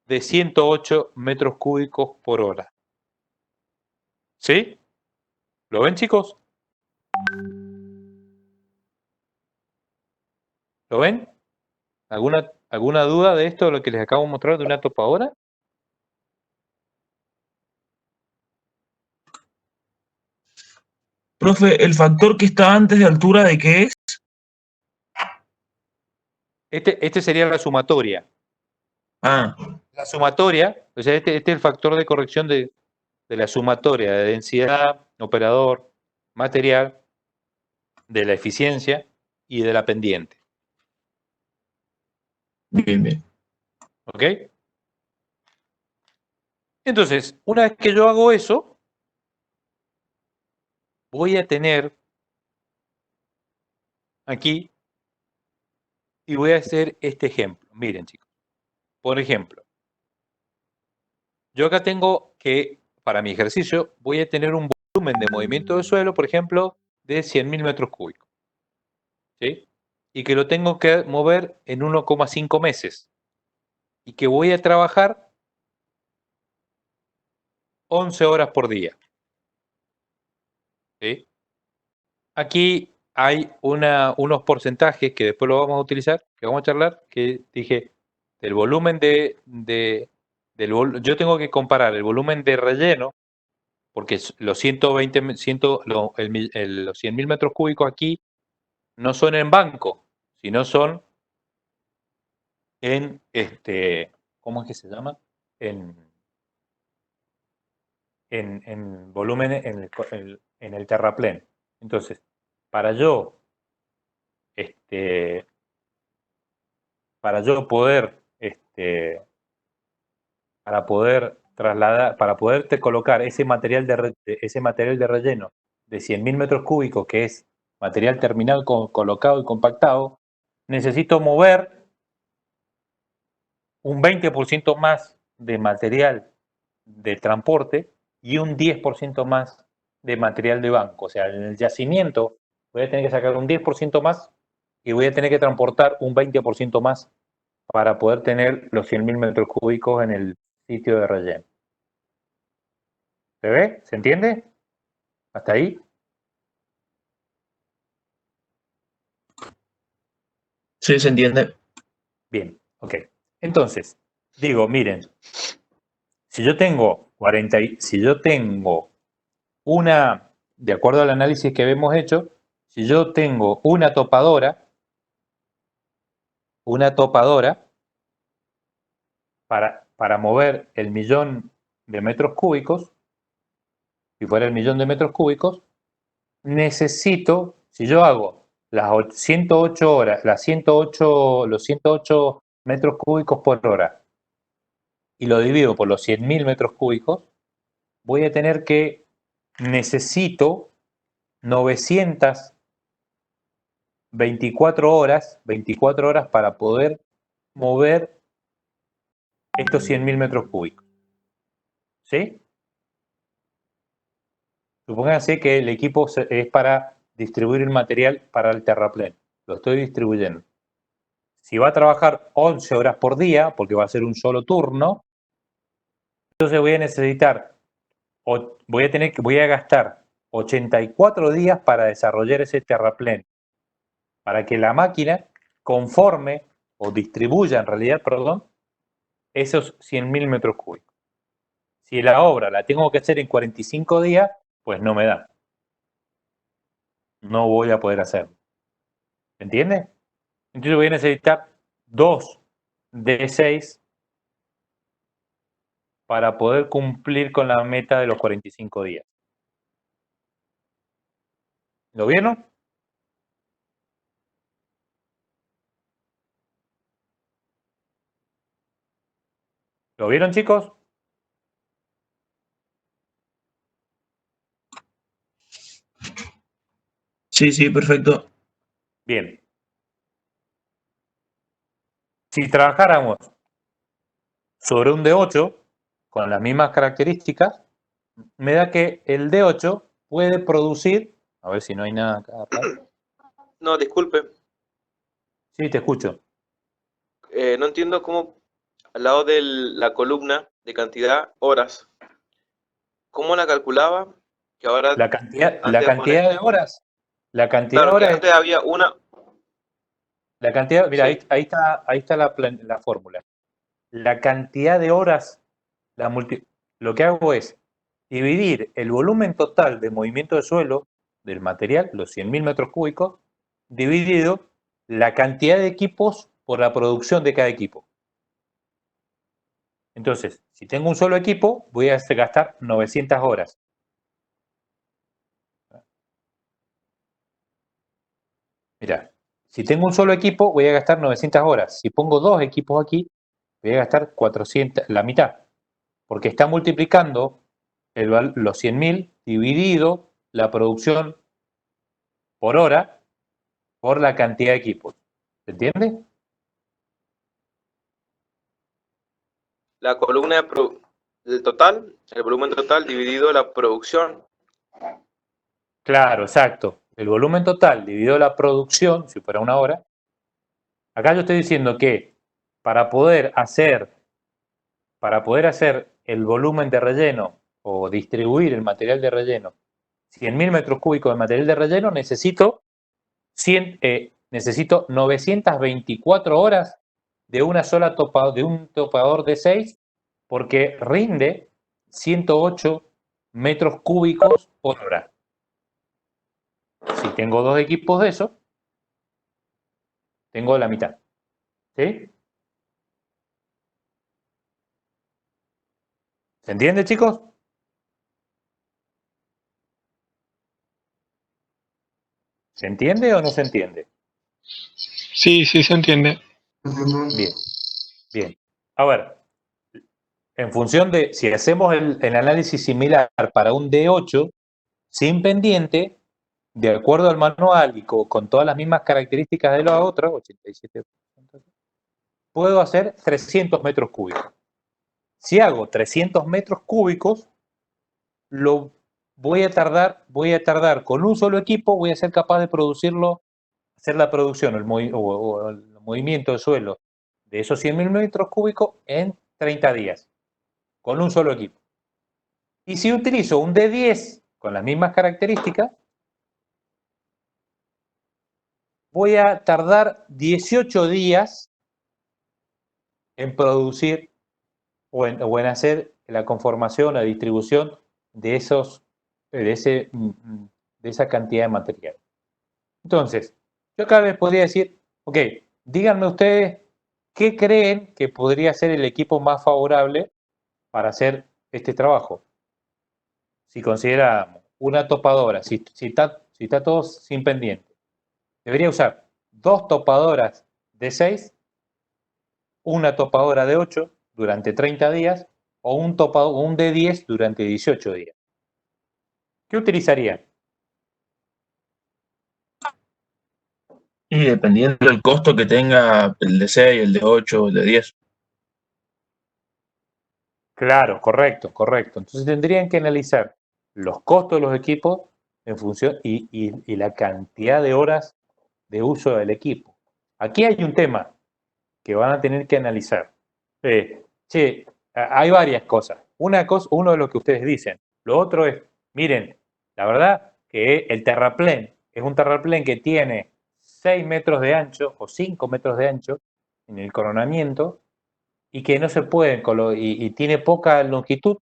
de 108 metros cúbicos por hora. ¿Sí? ¿Lo ven, chicos? ¿Lo ven? ¿Alguna duda de esto, de lo que les acabo de mostrar de una topadora? Profe, ¿el factor que está antes de altura de qué es? Este sería la sumatoria. Ah, La sumatoria, o sea, este es el factor de corrección de la sumatoria de densidad, operador, material, de la eficiencia y de la pendiente. bien, bien. ¿Ok? Entonces, una vez que yo hago eso, voy a tener aquí y voy a hacer este ejemplo. Miren, chicos. Por ejemplo, yo acá tengo que, para mi ejercicio, voy a tener un volumen de movimiento de suelo, por ejemplo, de 100.000 metros cúbicos. ¿Sí? Y que lo tengo que mover en 1,5 meses. Y que voy a trabajar 11 horas por día. ¿Sí? Aquí hay unos porcentajes que después lo vamos a utilizar, que vamos a charlar, que dije, del volumen de yo tengo que comparar el volumen de relleno, porque los 120, los 100.000 metros cúbicos aquí no son en banco, sino son en, ¿cómo es que se llama? En volumen en el terraplén. Entonces, para yo poder trasladar, para poderte colocar ese material de relleno de 100.000 metros cúbicos, que es material terminal colocado y compactado, necesito mover un 20% más de material de transporte y un 10% más de material de banco. O sea, en el yacimiento voy a tener que sacar un 10% más y voy a tener que transportar un 20% más para poder tener los 100.000 metros cúbicos en el sitio de relleno. ¿Se ve? ¿Se entiende? ¿Hasta ahí? Sí, se entiende. Bien, ok. Entonces, digo, miren, si yo tengo una, de acuerdo al análisis que hemos hecho, si yo tengo una topadora para mover el 1.000.000 de metros cúbicos, si fuera el 1.000.000 de metros cúbicos, necesito, si yo hago las 108 horas, los 108 metros cúbicos por hora y lo divido por los 100.000 metros cúbicos, voy a tener que, necesito 924 horas para poder mover estos 100.000 metros cúbicos. ¿Sí? Supónganse que el equipo es para distribuir el material para el terraplén. Lo estoy distribuyendo. Si va a trabajar 11 horas por día, porque va a ser un solo turno, entonces voy a necesitar, voy a gastar 84 días para desarrollar ese terraplén, para que la máquina conforme o distribuya en realidad, perdón, esos 100.000 metros cúbicos. Si la obra la tengo que hacer en 45 días, pues no me da. No voy a poder hacerlo. ¿Entiende? Entonces voy a necesitar 2 de 6 para poder cumplir con la meta de los 45 días. ¿Lo vieron? ¿Lo vieron, chicos? Sí, sí, perfecto. Bien. Si trabajáramos sobre un D8 con las mismas características, me da que el D8 puede producir, a ver si no hay nada acá atrás. No, disculpe. Sí, te escucho. No entiendo cómo al lado de la columna de cantidad horas, ¿cómo la calculaba? Que ahora La cantidad de horas. Claro, que antes había una. La cantidad, mira, Sí. ahí está la fórmula. La cantidad de horas, lo que hago es dividir el volumen total de movimiento de suelo del material, los 100.000 metros cúbicos, dividido la cantidad de equipos por la producción de cada equipo. Entonces, si tengo un solo equipo, voy a gastar 900 horas. Mira, si tengo un solo equipo, voy a gastar 900 horas. Si pongo 2 equipos aquí, voy a gastar 400, la mitad. Porque está multiplicando los 100.000 dividido la producción por hora por la cantidad de equipos. ¿Se entiende? La columna del total, el volumen total dividido la producción. Claro, exacto. El volumen total dividido la producción, si fuera una hora. Acá yo estoy diciendo que para poder hacer el volumen de relleno o distribuir el material de relleno, 100.000 metros cúbicos de material de relleno, necesito 924 horas de una sola de un topador de 6 porque rinde 108 metros cúbicos por hora. Si tengo 2 equipos de esos, tengo la mitad. ¿Sí? ¿Se entiende, chicos? ¿Se entiende o no se entiende? Sí, sí se entiende. Bien, bien. A ver, en función de, si hacemos el análisis similar para un D8 sin pendiente, de acuerdo al manual y con todas las mismas características de los otros, 87%, puedo hacer 300 metros cúbicos. Si hago 300 metros cúbicos, lo voy a tardar con un solo equipo, voy a ser capaz de producirlo, hacer la producción o el movimiento del suelo de esos 100.000 metros cúbicos en 30 días, con un solo equipo. Y si utilizo un D10 con las mismas características, voy a tardar 18 días en producir o en hacer la conformación, la distribución de esa cantidad de material. Entonces, yo acá les podría decir, ok, díganme ustedes qué creen que podría ser el equipo más favorable para hacer este trabajo. Si consideramos una topadora, si está todo sin pendiente, debería usar 2 topadoras de 6, una topadora de 8 durante 30 días o un de 10 durante 18 días. ¿Qué utilizarían? Y dependiendo del costo que tenga el de 6, el de 8, el de 10. Claro, correcto. Entonces tendrían que analizar los costos de los equipos en función y la cantidad de horas de uso del equipo. Aquí hay un tema que van a tener que analizar. Hay varias cosas. Uno de lo que ustedes dicen. Lo otro es, miren, la verdad que el terraplén es un terraplén que tiene 6 metros de ancho o 5 metros de ancho en el coronamiento y que no se pueden y tiene poca longitud,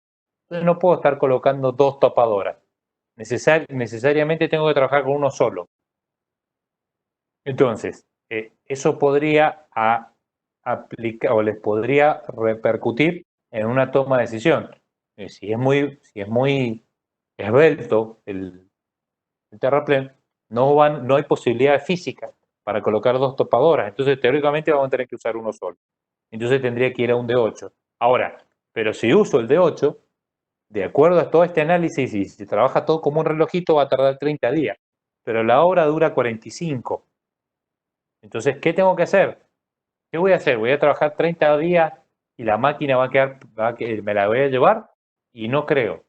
entonces no puedo estar colocando 2 topadoras. Necesariamente tengo que trabajar con uno solo. Entonces, eso podría aplicar o les podría repercutir en una toma de decisión. Si es muy esbelto el terraplén, no hay posibilidad física para colocar 2 topadoras. Entonces, teóricamente vamos a tener que usar uno solo. Entonces tendría que ir a un D8. Ahora, pero si uso el D8, de acuerdo a todo este análisis, y si trabaja todo como un relojito, va a tardar 30 días. Pero la obra dura 45. Entonces, ¿qué tengo que hacer? ¿Qué voy a hacer? Voy a trabajar 30 días y la máquina me la voy a llevar, y no creo.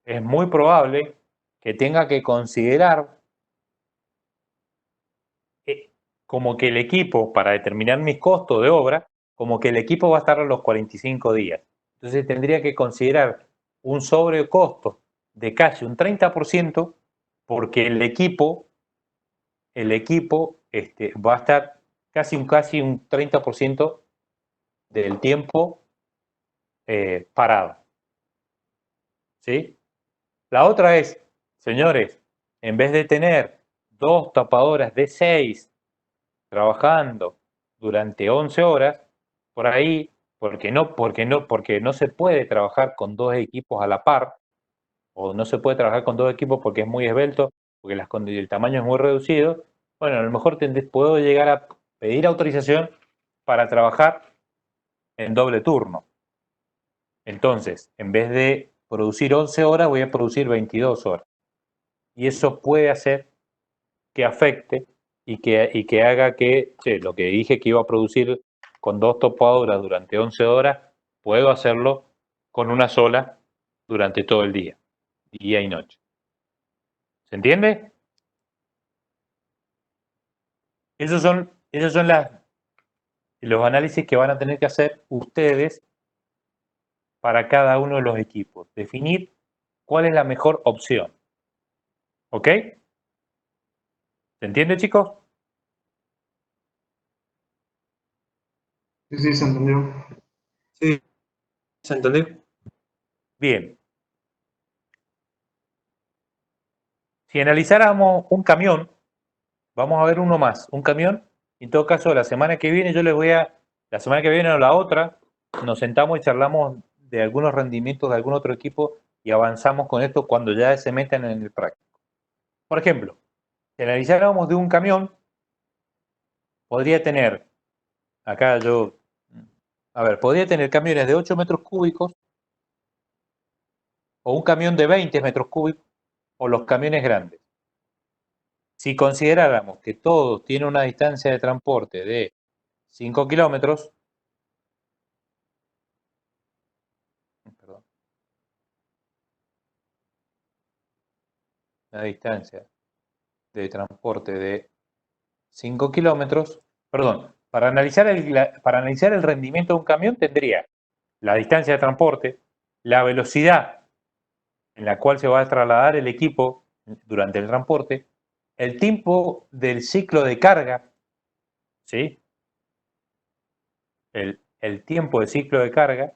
Es muy probable que tenga que considerar como que el equipo, para determinar mis costos de obra, como que el equipo va a estar a los 45 días. Entonces tendría que considerar un sobrecosto de casi un 30% porque el equipo va a estar casi un 30% del tiempo parado. ¿Sí? La otra es, señores, en vez de tener 2 tapadoras de 6 trabajando durante 11 horas, por ahí, porque no se puede trabajar con 2 equipos a la par, o no se puede trabajar con 2 equipos porque es muy esbelto, porque el tamaño es muy reducido. Bueno, a lo mejor puedo llegar a pedir autorización para trabajar en doble turno. Entonces, en vez de producir 11 horas, voy a producir 22 horas. Y eso puede hacer que afecte y que haga que lo que dije que iba a producir con 2 topadoras durante 11 horas, puedo hacerlo con una sola durante todo el día y noche. ¿Se entiende? Esos son los análisis que van a tener que hacer ustedes para cada uno de los equipos. Definir cuál es la mejor opción. ¿Ok? ¿Se entiende, chicos? Sí, se entendió. Sí. ¿Se entendió? Bien. Si analizáramos un camión, vamos a ver uno más, un camión. En todo caso, la semana que viene la semana que viene o la otra, nos sentamos y charlamos de algunos rendimientos de algún otro equipo y avanzamos con esto cuando ya se metan en el práctico. Por ejemplo, si analizáramos de un camión, podría tener, podría tener camiones de 8 metros cúbicos o un camión de 20 metros cúbicos o los camiones grandes. Si consideráramos que todos tienen una distancia de transporte de 5 kilómetros, una distancia de transporte de 5 kilómetros, para analizar el rendimiento de un camión tendría la distancia de transporte, la velocidad en la cual se va a trasladar el equipo durante el transporte, el tiempo del ciclo de carga, ¿sí? El tiempo del ciclo de carga,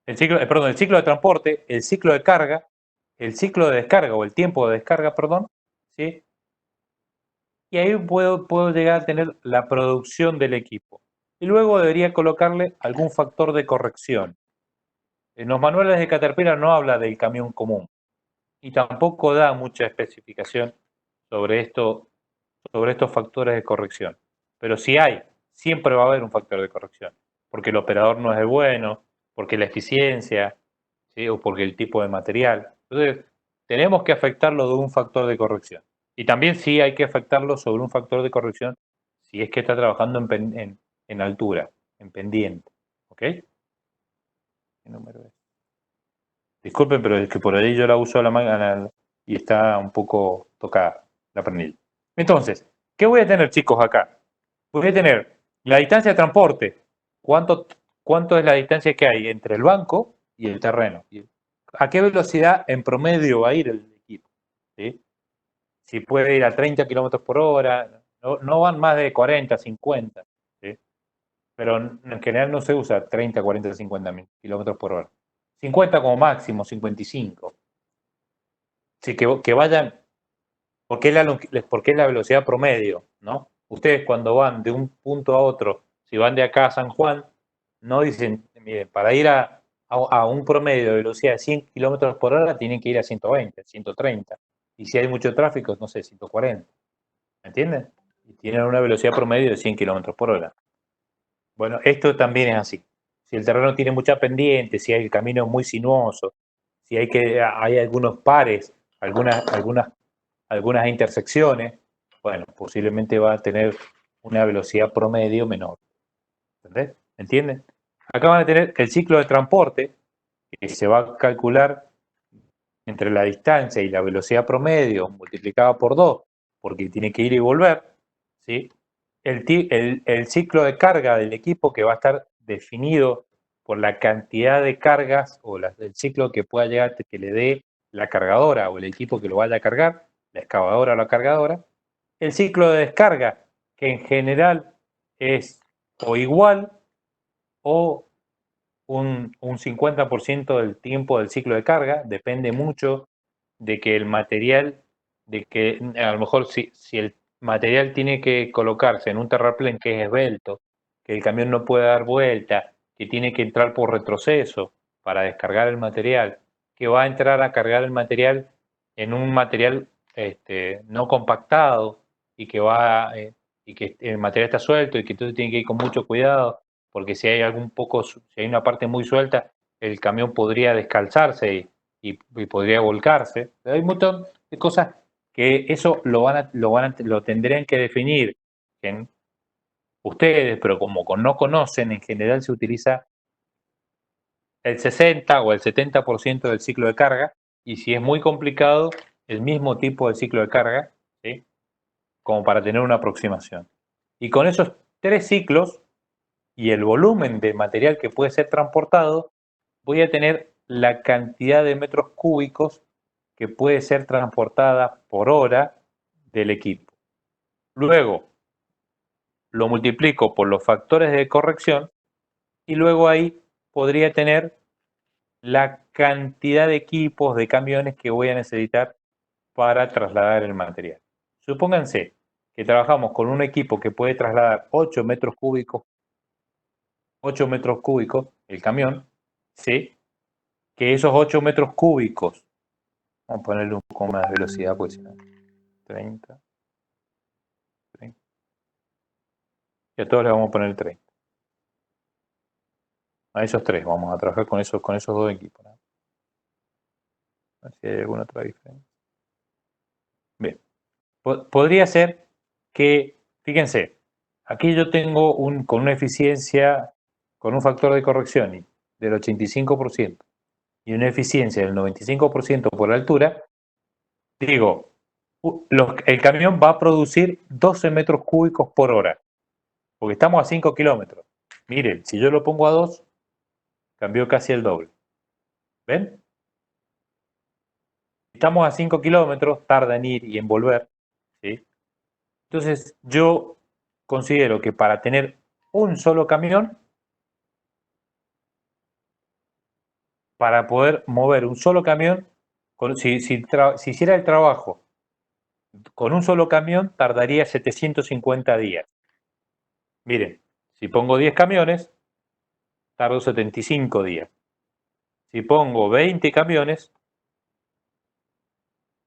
el ciclo de transporte, el ciclo de carga, el ciclo de descarga o el tiempo de descarga, ¿sí? Y ahí puedo llegar a tener la producción del equipo. Y luego debería colocarle algún factor de corrección. En los manuales de Caterpillar no habla del camión común y tampoco da mucha especificación sobre estos factores de corrección. Pero si hay, siempre va a haber un factor de corrección, porque el operador no es el bueno, porque la eficiencia, ¿sí? O porque el tipo de material. Entonces, tenemos que afectarlo de un factor de corrección. Y también sí hay que afectarlo sobre un factor de corrección si es que está trabajando en altura, en pendiente. ¿Ok? ¿Qué número es? Disculpen, pero es que por ahí yo la uso y está un poco tocada la pernil. Entonces, ¿qué voy a tener, chicos, acá? Voy a tener la distancia de transporte. ¿Cuánto es la distancia que hay entre el banco y el terreno? ¿A qué velocidad en promedio va a ir el equipo? ¿Sí? Si puede ir a 30 kilómetros por hora, no van más de 40, 50. ¿Sí? Pero en general no se usa 30, 40, 50 kilómetros por hora. 50 como máximo, 55. Sí, que vayan, porque es la velocidad promedio, ¿no? Ustedes cuando van de un punto a otro, si van de acá a San Juan, no dicen, miren, para ir a un promedio de velocidad de 100 kilómetros por hora tienen que ir a 120, 130. Y si hay mucho tráfico, no sé, 140. ¿Me entienden? Y tienen una velocidad promedio de 100 kilómetros por hora. Bueno, esto también es así. Si el terreno tiene mucha pendiente, si el camino es muy sinuoso, si hay algunos pares, algunas intersecciones, bueno, posiblemente va a tener una velocidad promedio menor. ¿Entendés? ¿Entienden? Acá van a tener el ciclo de transporte, que se va a calcular entre la distancia y la velocidad promedio multiplicada por 2, porque tiene que ir y volver, ¿sí? El ciclo de carga del equipo, que va a estar definido por la cantidad de cargas o del ciclo que pueda llegar, que le dé la cargadora o el equipo que lo vaya a cargar, la excavadora o la cargadora. El ciclo de descarga, que en general es o igual o un 50% del tiempo del ciclo de carga, depende mucho de que el material, de que a lo mejor si el material tiene que colocarse en un terraplén que es esbelto, que el camión no puede dar vuelta, que tiene que entrar por retroceso para descargar el material, que va a entrar a cargar el material en un material no compactado y y que el material está suelto y que entonces tiene que ir con mucho cuidado, porque si hay si hay una parte muy suelta, el camión podría descalzarse y podría volcarse. Hay un montón de cosas que eso lo tendrían que definir ustedes, pero como no conocen, en general se utiliza el 60 o el 70% del ciclo de carga, y si es muy complicado, el mismo tipo de ciclo de carga, ¿sí? Como para tener una aproximación. Y con esos 3 ciclos y el volumen de material que puede ser transportado, voy a tener la cantidad de metros cúbicos que puede ser transportada por hora del equipo. Luego, lo multiplico por los factores de corrección y luego ahí podría tener la cantidad de equipos, de camiones que voy a necesitar para trasladar el material. Supónganse que trabajamos con un equipo que puede trasladar 8 metros cúbicos, el camión, ¿sí? Que esos 8 metros cúbicos, vamos a ponerle un poco más de velocidad, pues si no, 30. Y a todos le vamos a poner 30. A esos 3 vamos a trabajar con esos 2 equipos, ¿no? A ver si hay alguna otra diferencia. Bien. Podría ser que, fíjense, aquí yo tengo con una eficiencia, con un factor de corrección del 85% y una eficiencia del 95% por altura, digo, el camión va a producir 12 metros cúbicos por hora, porque estamos a 5 kilómetros. Miren, si yo lo pongo a 2, cambió casi el doble. ¿Ven? Estamos a 5 kilómetros, tarda en ir y en volver, ¿sí? Entonces, yo considero que para tener un solo camión, para poder mover un solo camión, si hiciera el trabajo con un solo camión, tardaría 750 días. Miren, si pongo 10 camiones, tardo 75 días. Si pongo 20 camiones,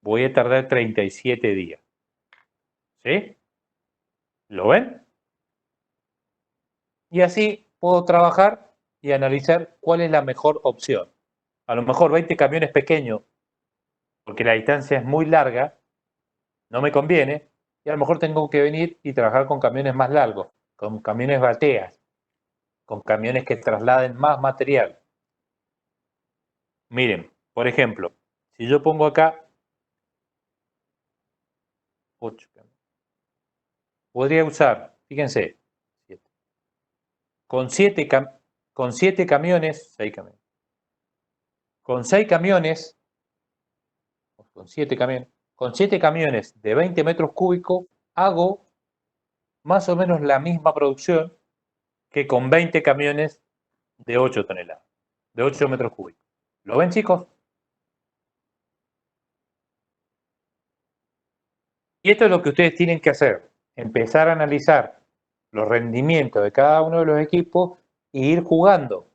voy a tardar 37 días. ¿Sí? ¿Lo ven? Y así puedo trabajar y analizar cuál es la mejor opción. A lo mejor 20 camiones pequeños, porque la distancia es muy larga, no me conviene, y a lo mejor tengo que venir y trabajar con camiones más largos, con camiones bateas, con camiones que trasladen más material. Miren, por ejemplo, si yo pongo acá 8 camiones, podría usar, fíjense, 7. Con 7 camiones, 6 camiones. Con 6 camiones, con 7 camiones, con 7 camiones de 20 metros cúbicos, hago más o menos la misma producción que con 20 camiones de 8 toneladas, de 8 metros cúbicos. ¿Lo ven, chicos? Y esto es lo que ustedes tienen que hacer, empezar a analizar los rendimientos de cada uno de los equipos e ir jugando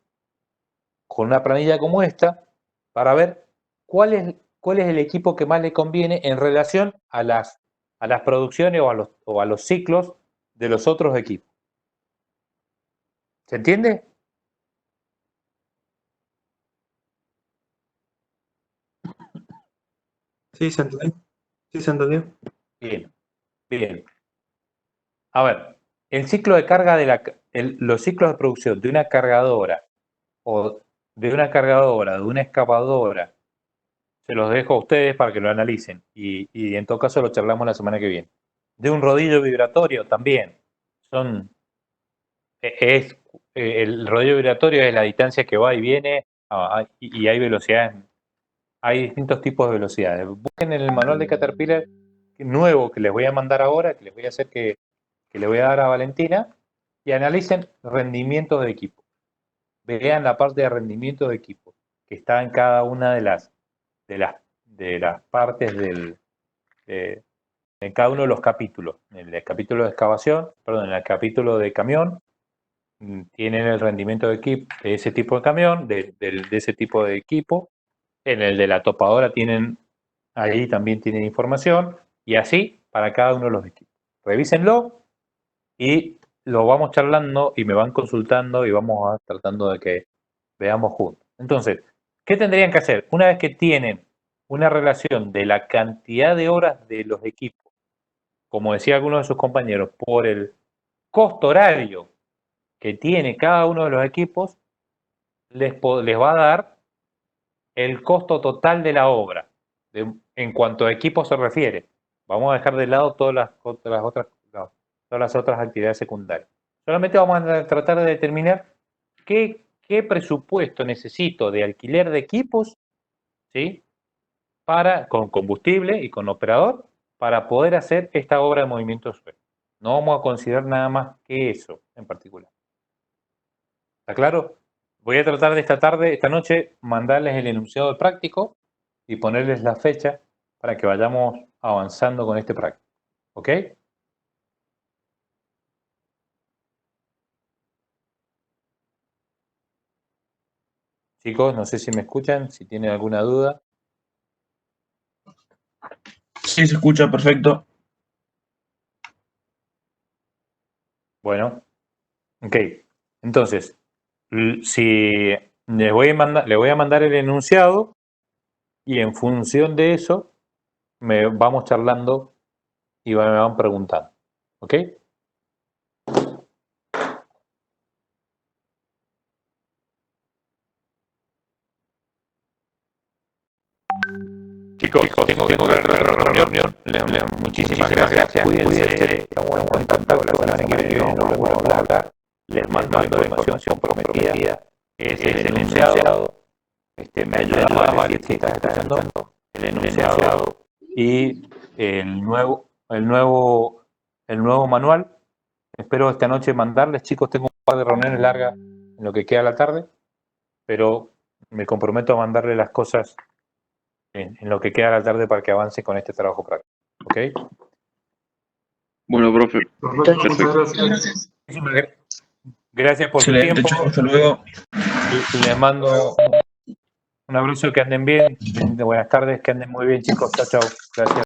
con una planilla como esta para ver cuál es el equipo que más le conviene en relación a las producciones o a los ciclos de los otros equipos. ¿Se entiende? Sí, se entendió. Sí, se entendió. Bien, bien. A ver, el ciclo de carga los ciclos de producción de una cargadora o de una excavadora, se los dejo a ustedes para que lo analicen y en todo caso lo charlamos la semana que viene. De un rodillo vibratorio también. El rodillo vibratorio es la distancia que va y viene y hay velocidades, hay distintos tipos de velocidades. Busquen en el manual de Caterpillar nuevo que les voy a mandar ahora, que les voy a hacer que le voy a dar a Valentina, y analicen rendimientos de equipo. Vean la parte de rendimiento de equipo que está en cada una de las partes en cada uno de los capítulos. En el capítulo de excavación, perdón, en el capítulo de camión, tienen el rendimiento de ese tipo de camión, de ese tipo de equipo. En el de la topadora ahí también tienen información, y así para cada uno de los equipos. Revísenlo y lo vamos charlando y me van consultando y vamos tratando de que veamos juntos. Entonces, ¿qué tendrían que hacer? Una vez que tienen una relación de la cantidad de horas de los equipos, como decía alguno de sus compañeros, por el costo horario que tiene cada uno de los equipos, les va a dar el costo total de la obra, en cuanto a equipo se refiere. Vamos a dejar de lado todas las otras actividades secundarias. Solamente vamos a tratar de determinar qué presupuesto necesito de alquiler de equipos, ¿sí? Con combustible y con operador, para poder hacer esta obra de movimiento de suelo. No vamos a considerar nada más que eso en particular. ¿Está claro? Voy a tratar de esta noche, mandarles el enunciado del práctico y ponerles la fecha para que vayamos avanzando con este práctico. ¿Ok? Chicos, no sé si me escuchan, si tienen alguna duda. Sí, se escucha perfecto. Bueno, ok. Entonces, si les voy a mandar el enunciado y en función de eso me vamos charlando y me van preguntando. ¿Ok? Chicos, tengo que correr reunión. Muchísimas gracias. Cuídense. Estamos en contacto la semana que viene. Nos volvemos a hablar. Les mando la información prometida. Es el enunciado. Me ayuda a varios que están escuchando. El enunciado y el nuevo manual. Espero esta noche mandarles. Chicos, tengo un par de reuniones largas en lo que queda la tarde, pero me comprometo a mandarles las cosas en lo que queda la tarde para que avance con este trabajo práctico. ¿Ok? Bueno, profe. Perfecto. Gracias. Gracias por su Excelente, tiempo. chicos, hasta luego. Les mando un abrazo, que anden bien. Buenas tardes, que anden muy bien, chicos. Chao, chao. Gracias.